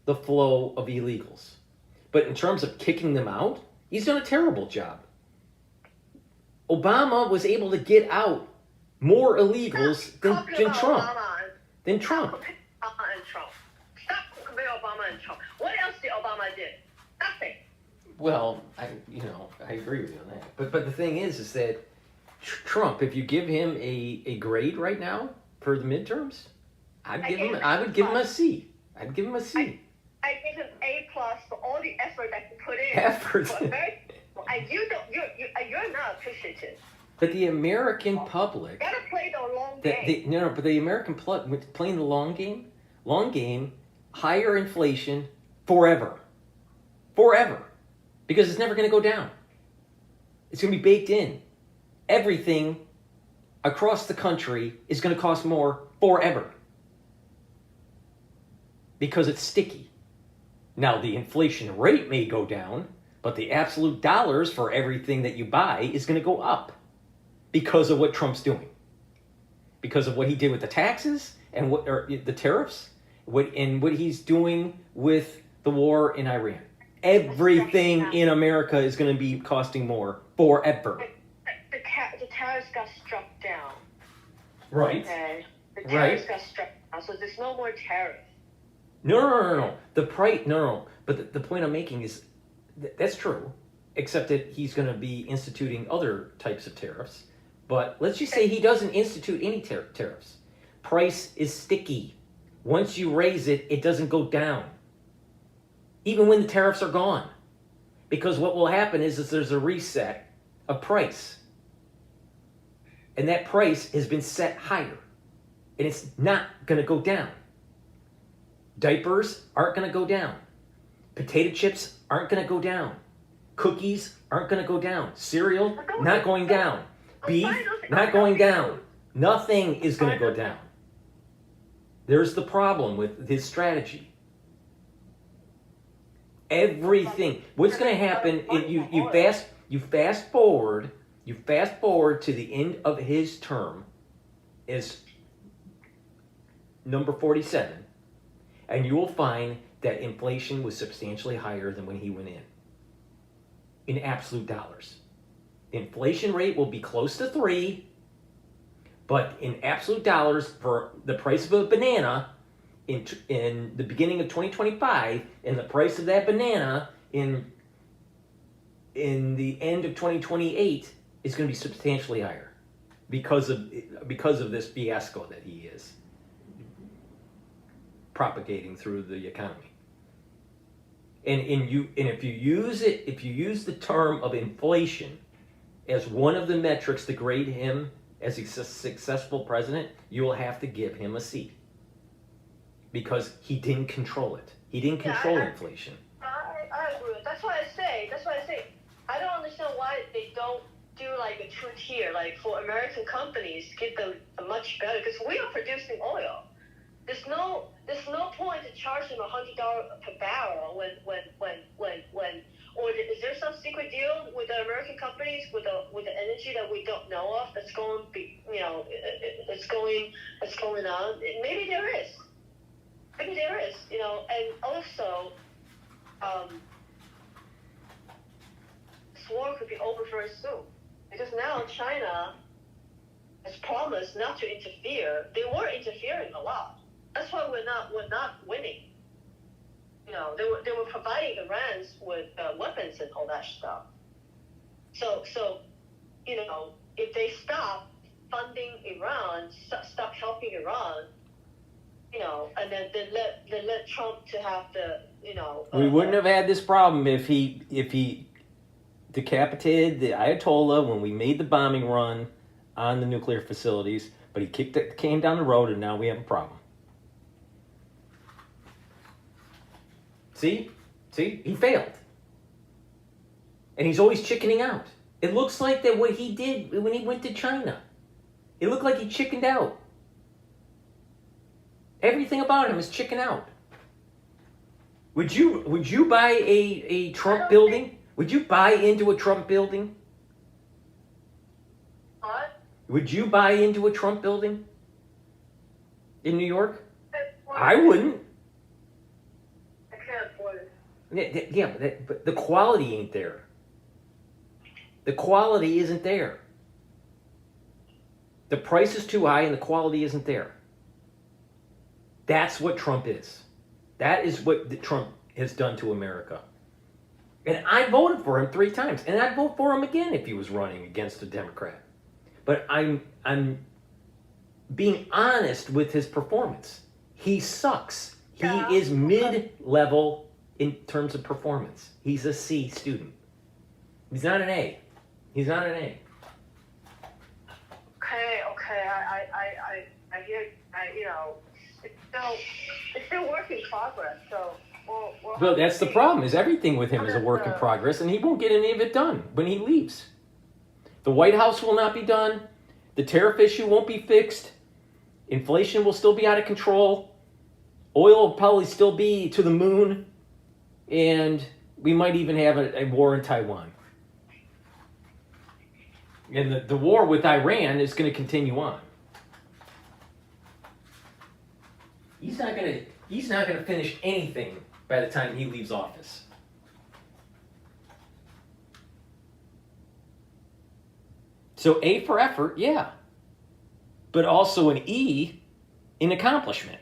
the flow of illegals. But in terms of kicking them out, he's done a terrible job. Obama was able to get out more illegals than Trump. Than Trump. Obama and Trump. Stop comparing Obama and Trump. What else did Obama do? Nothing. Well, I agree with you on that. But the thing is that Trump, if you give him a grade right now for the midterms, I would give him a C. I'd give him a C. I give him A+ for all the effort that he put in. Effort. You're not appreciative. But the American public. You gotta play the long game. But the American public playing the long game, higher inflation forever. Because it's never going to go down. It's going to be baked in. Everything across the country is going to cost more forever. Because it's sticky. Now, the inflation rate may go down, but the absolute dollars for everything that you buy is going to go up because of what Trump's doing. Because of what he did with the taxes and the tariffs, what he's doing with the war in Iran. Everything in America is going to be costing more forever. The tariffs got struck down. Right. Okay. The tariffs got struck down, so there's no more tariff. No. The price. No. But the point I'm making is that's true, except that he's going to be instituting other types of tariffs. But let's just say he doesn't institute any tariffs. Price is sticky. Once you raise it, it doesn't go down. Even when the tariffs are gone. Because what will happen is there's a reset of price. And that price has been set higher. And it's not going to go down. Diapers aren't going to go down. Potato chips aren't going to go down. Cookies aren't going to go down. Cereal, not going down. Beef, not going down. Nothing is going to go down. There's the problem with his strategy. Everything. What's going to happen if you fast forward to the end of his term is number 47, and you will find that inflation was substantially higher than when he went in absolute dollars. The inflation rate will be close to 3, but in absolute dollars for the price of a banana in the beginning of 2025 and the price of that banana in the end of 2028 is going to be substantially higher because of this fiasco that he is propagating through the economy. And if you use the term of inflation as one of the metrics to grade him as a successful president, you will have to give him a C. Because he didn't control it. He didn't control inflation. I agree. That's why I say, I don't understand why they don't do like a two-tier, like for American companies, give them a much better, because we are producing oil. There's no point to charge them $100 per barrel or is there some secret deal with the American companies with the energy that we don't know of that's going to be, it's going on? Maybe there is. And also, this war could be over very soon. Because now China has promised not to interfere. They were interfering a lot. That's why we're not winning. They were providing Iran with weapons and all that stuff. So if they stop funding Iran, stop helping Iran, and then let Trump to have the, we wouldn't have had this problem if he decapitated the Ayatollah when we made the bombing run on the nuclear facilities, but he kicked the can down the road, and now we have a problem. See, he failed. And he's always chickening out. It looks like that what he did when he went to China. It looked like he chickened out. Everything about him is chicken out. Would you buy a Trump building? Would you buy into a Trump building? What? Would you buy into a Trump building in New York? I wouldn't. I can't afford it. Yeah, but the quality ain't there. The quality isn't there. The price is too high and the quality isn't there. That's what Trump is. That is what Trump has done to America. And I voted for him 3 times. And I'd vote for him again if he was running against a Democrat. But I'm being honest with his performance. He sucks. He is mid-level in terms of performance. He's a C student. He's not an A. He's not an A. Okay. I hear. It's still work in progress. So. Well, that's the problem. Is everything with him is a work in progress, and he won't get any of it done when he leaves. The White House will not be done. The tariff issue won't be fixed. Inflation will still be out of control. Oil will probably still be to the moon, and we might even have a war in Taiwan. And the war with Iran is going to continue on. He's not going to finish anything by the time he leaves office. So A for effort, yeah. But also an E in accomplishment.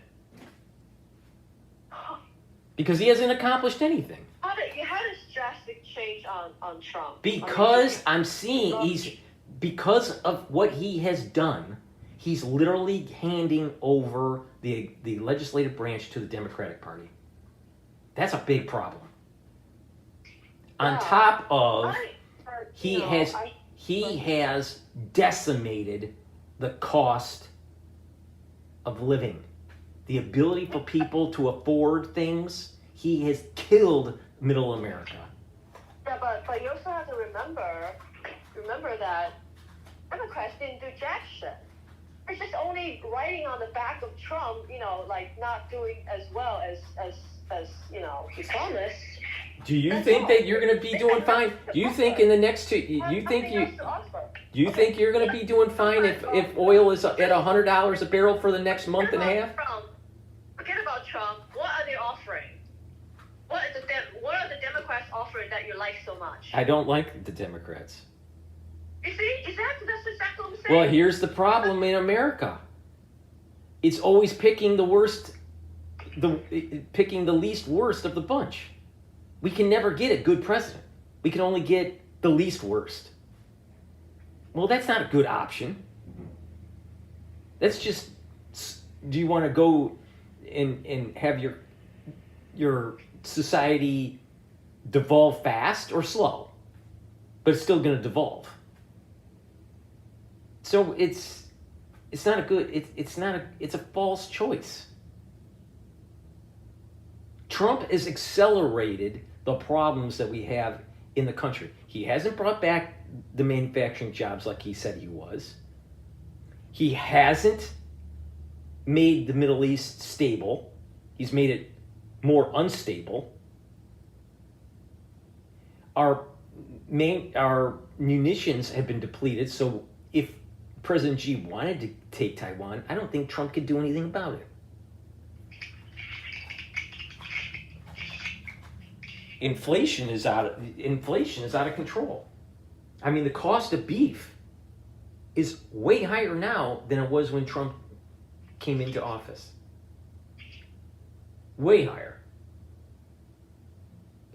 Because he hasn't accomplished anything. How does drastic change on Trump? Because I'm seeing because of what he has done, he's literally handing over the legislative branch to the Democratic Party. That's a big problem. On top of he has decimated the cost of living. The ability for people to afford things, he has killed middle America. Yeah, but you also have to remember that Democrats didn't do jack shit. It's just only writing on the back of Trump, like not doing as well as he promised. Do you think that you're going to be doing fine? Do you think in the next 2 you think you're going to be doing fine if oil is at $100 a barrel for the next month and a half? Forget about Trump. What are they offering? What are the Democrats offering that you like so much? I don't like the Democrats. You see, that's exactly what I'm saying. Well, here's the problem in America. It's always picking the least worst of the bunch. We can never get a good president. We can only get the least worst. Well, that's not a good option. That's just, do you want to go and have your society devolve fast or slow? But it's still going to devolve. So it's not a good, it's a false choice. Trump has accelerated the problems that we have in the country. He hasn't brought back the manufacturing jobs like he said he was. He hasn't made the Middle East stable. He's made it more unstable. Our munitions have been depleted, so if President Xi wanted to take Taiwan, I don't think Trump could do anything about it. Inflation is out of control. I mean, the cost of beef is way higher now than it was when Trump came into office. Way higher.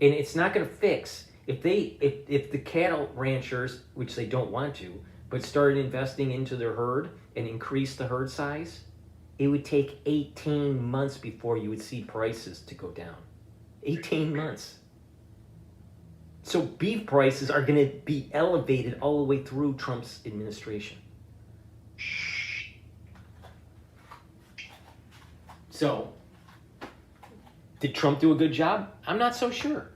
And it's not going to fix if the cattle ranchers, which they don't want to, but started investing into their herd and increased the herd size, it would take 18 months before you would see prices to go down. 18 months. So beef prices are going to be elevated all the way through Trump's administration. So, did Trump do a good job? I'm not so sure.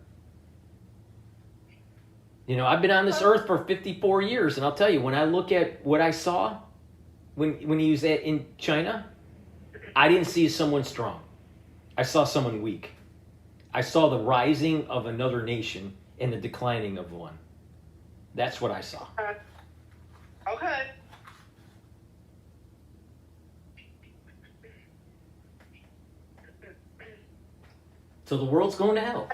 You know, I've been on this earth for 54 years, and I'll tell you, when I look at what I saw when he was in China, I didn't see someone strong. I saw someone weak. I saw the rising of another nation and the declining of one. That's what I saw. Okay. So the world's going to hell.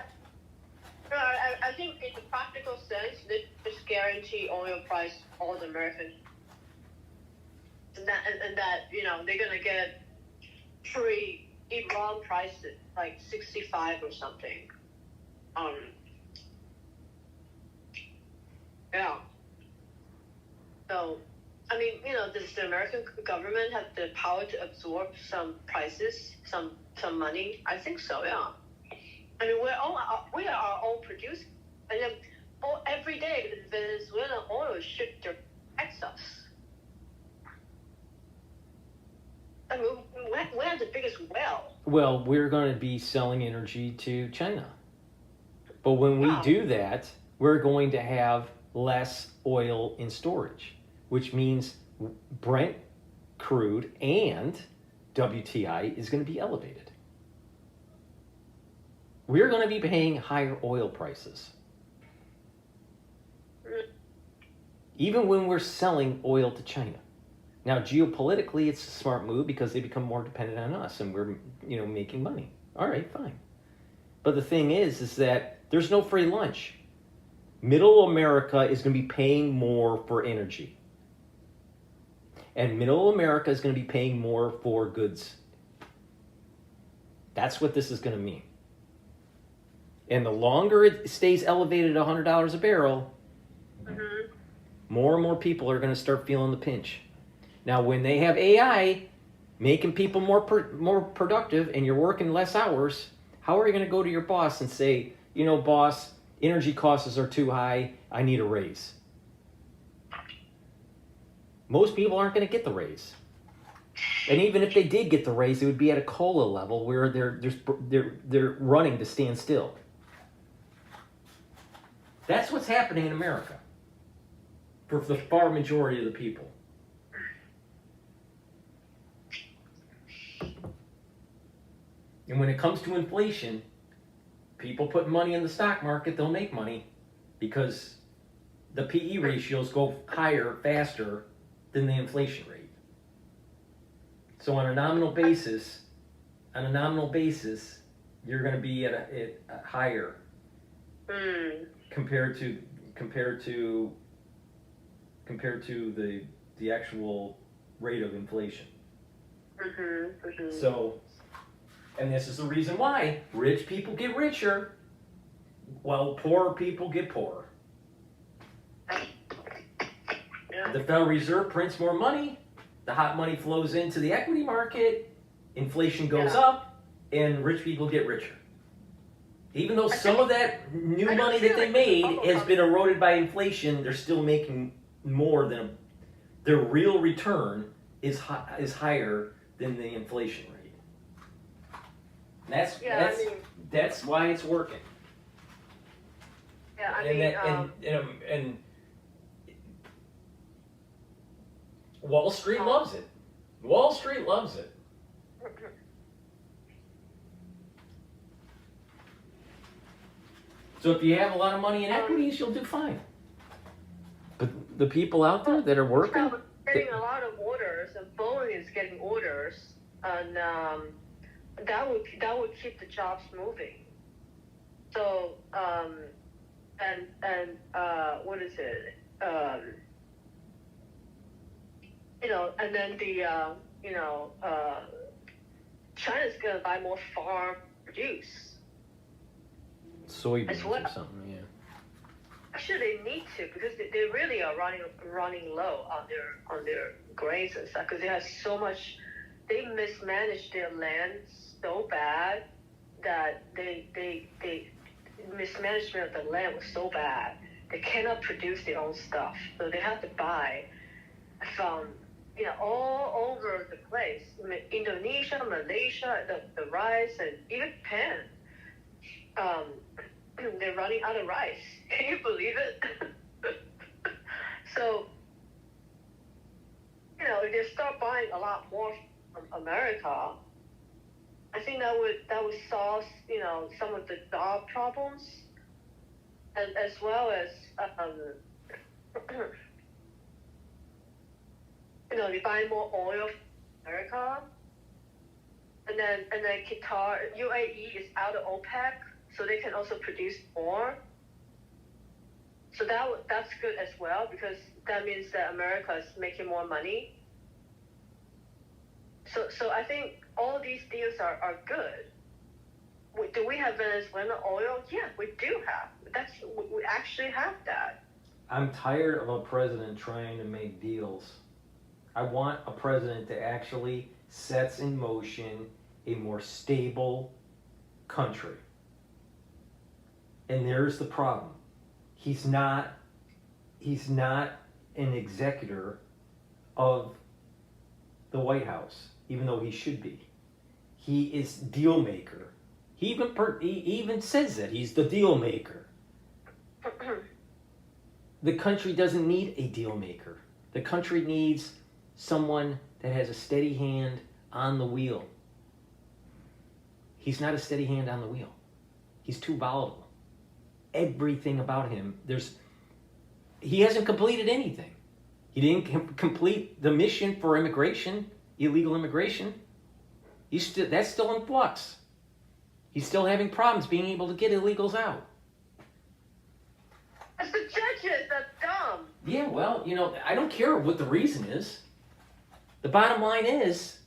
No, I think in the practical sense, they just guarantee oil price all the Americans. And that, you know, they're going to get free Iran prices, like 65 or something. Yeah. So, I mean, you know, does the American government have the power to absorb some prices, some money? I think so, yeah. I mean, we are our own producers. And then every day, Venezuelan oil is shipped to Texas. I mean, we have the biggest well. Well, we're going to be selling energy to China. But when we do that, we're going to have less oil in storage, which means Brent crude and WTI is going to be elevated. We're going to be paying higher oil prices. Even when we're selling oil to China. Now, geopolitically, it's a smart move because they become more dependent on us and we're, you know, making money. All right, fine. But the thing is that there's no free lunch. Middle America is going to be paying more for energy. And Middle America is going to be paying more for goods. That's what this is going to mean. And the longer it stays elevated at $100 a barrel, more and more people are going to start feeling the pinch. Now, when they have AI making people more productive and you're working less hours, how are you going to go to your boss and say, you know, boss, energy costs are too high, I need a raise? Most people aren't going to get the raise. And even if they did get the raise, it would be at a COLA level where they're running to stand still. That's what's happening in America for the far majority of the people. And when it comes to inflation, people put money in the stock market, they'll make money because the PE ratios go higher faster than the inflation rate. So on a nominal basis, you're going to be at a higher compared to the actual rate of inflation. So, and this is the reason why rich people get richer while poor people get poorer. The Federal Reserve prints more money, the hot money flows into the equity market, inflation goes up, and rich people get richer. Even though some of that new money that they made has been eroded by inflation, they're still making more than their real return is higher than the inflation rate. That's why it's working. Yeah, and Wall Street loves it. Wall Street loves it. So if you have a lot of money in equities, you'll do fine. But the people out there that are working, getting a lot of orders, and Boeing is getting orders, and that would keep the jobs moving. So what is it? And then China's gonna buy more farm produce. Soybeans or something, yeah. Actually, they need to because they really are running low on their grains and stuff because they have so much. They mismanaged their land so bad that they mismanagement of the land was so bad they cannot produce their own stuff, so they have to buy from all over the place. Indonesia, Malaysia, the rice, and even Japan. they're running out of rice. Can you believe it? So, if they start buying a lot more from America, I think that would solve, some of the job problems, and as well as, they buy more oil from America, and then Qatar, UAE is out of OPEC, so they can also produce more. So that's good as well, because that means that America is making more money. So I think all these deals are good. Do we have Venezuelan oil? Yeah, we do have. We actually have that. I'm tired of a president trying to make deals. I want a president that actually sets in motion a more stable country. And there's the problem. He's not an executor of the White House, even though he should be. He is deal maker. He even says that he's the deal maker. The country doesn't need a deal maker. The country needs someone that has a steady hand on the wheel. He's not a steady hand on the wheel. He's too volatile. Everything about him, he hasn't completed anything. He didn't complete the mission for immigration, illegal immigration. That's still in flux. He's still having problems being able to get illegals out. It's the judges that's dumb. Yeah, well, I don't care what the reason is. The bottom line is,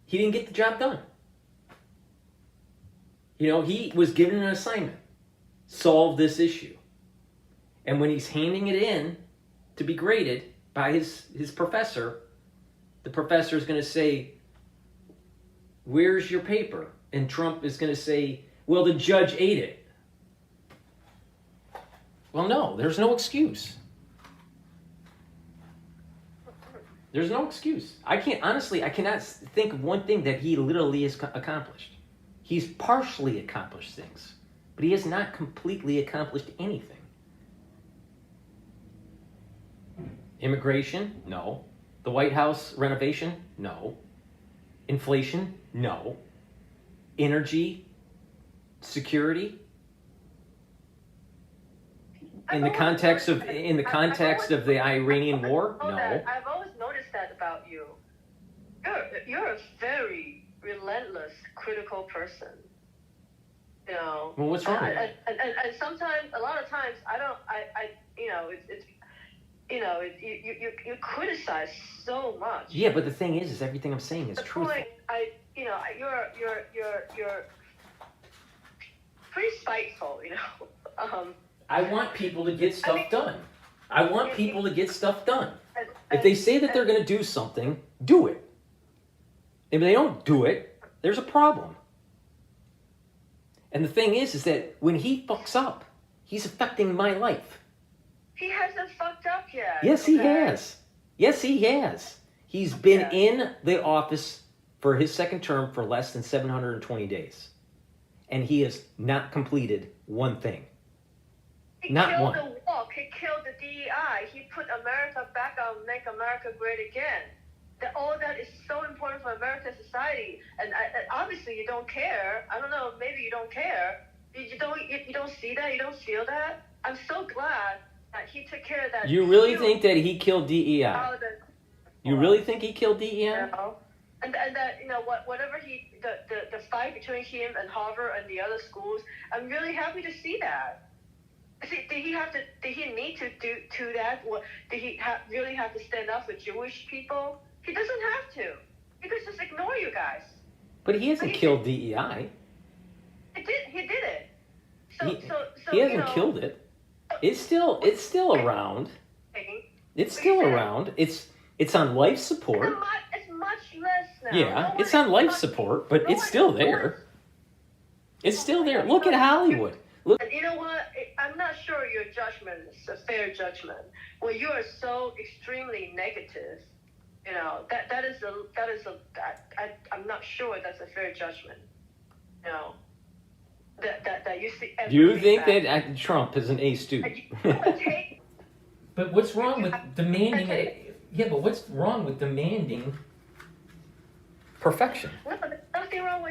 he didn't get the job done. He was given an assignment. Solve this issue. And when he's handing it in to be graded by his professor, the professor is going to say, "Where's your paper?" And Trump is going to say, "Well, the judge ate it." Well, no, there's no excuse. There's no excuse. I cannot think of one thing that he literally has accomplished. He's partially accomplished things, but he has not completely accomplished anything. Immigration? No. The White House renovation? No. Inflation? No. Energy? Security? In the context of the Iranian war? No. I've always noticed that about you. You're a very relentless, critical person. Well, what's wrong with it? And sometimes, a lot of times, you criticize so much. Yeah, but the thing is everything I'm saying is truthful. You're pretty spiteful, I want people to get stuff done. I want people to get stuff done. If they say that they're going to do something, do it. If they don't do it, there's a problem. And the thing is that when he fucks up, he's affecting my life. He hasn't fucked up yet. Yes, he has. Yes, he has. He's been in the office for his second term for less than 720 days. And he has not completed one thing. He killed the walk. He killed the DEI. He put America back on Make America Great Again. All that is so important for American society. And obviously you don't care. I don't know, maybe you don't care. You don't see that? You don't feel that? I'm so glad that he took care of that. You really think that he killed DEI? You really think he killed DEI? No. And that, whatever the fight between him and Harvard and the other schools, I'm really happy to see that. Did he need to do that? Did he really have to stand up for Jewish people? He doesn't have to. He could just ignore you guys. But he hasn't killed DEI. He did it. He hasn't killed it. It's still around. It's still around. It's on life support. It's much less now. Yeah, it's on life support, but it's still there. It's still there. Look at Hollywood. Look. And you know what? I'm not sure your judgment is a fair judgment. When you are so extremely negative, I'm not sure that's a fair judgment. that you see. Do you think back. that Trump is an A student? Take But what's wrong with demanding it? Yeah, but what's wrong with demanding Perfection. no, there's nothing wrong with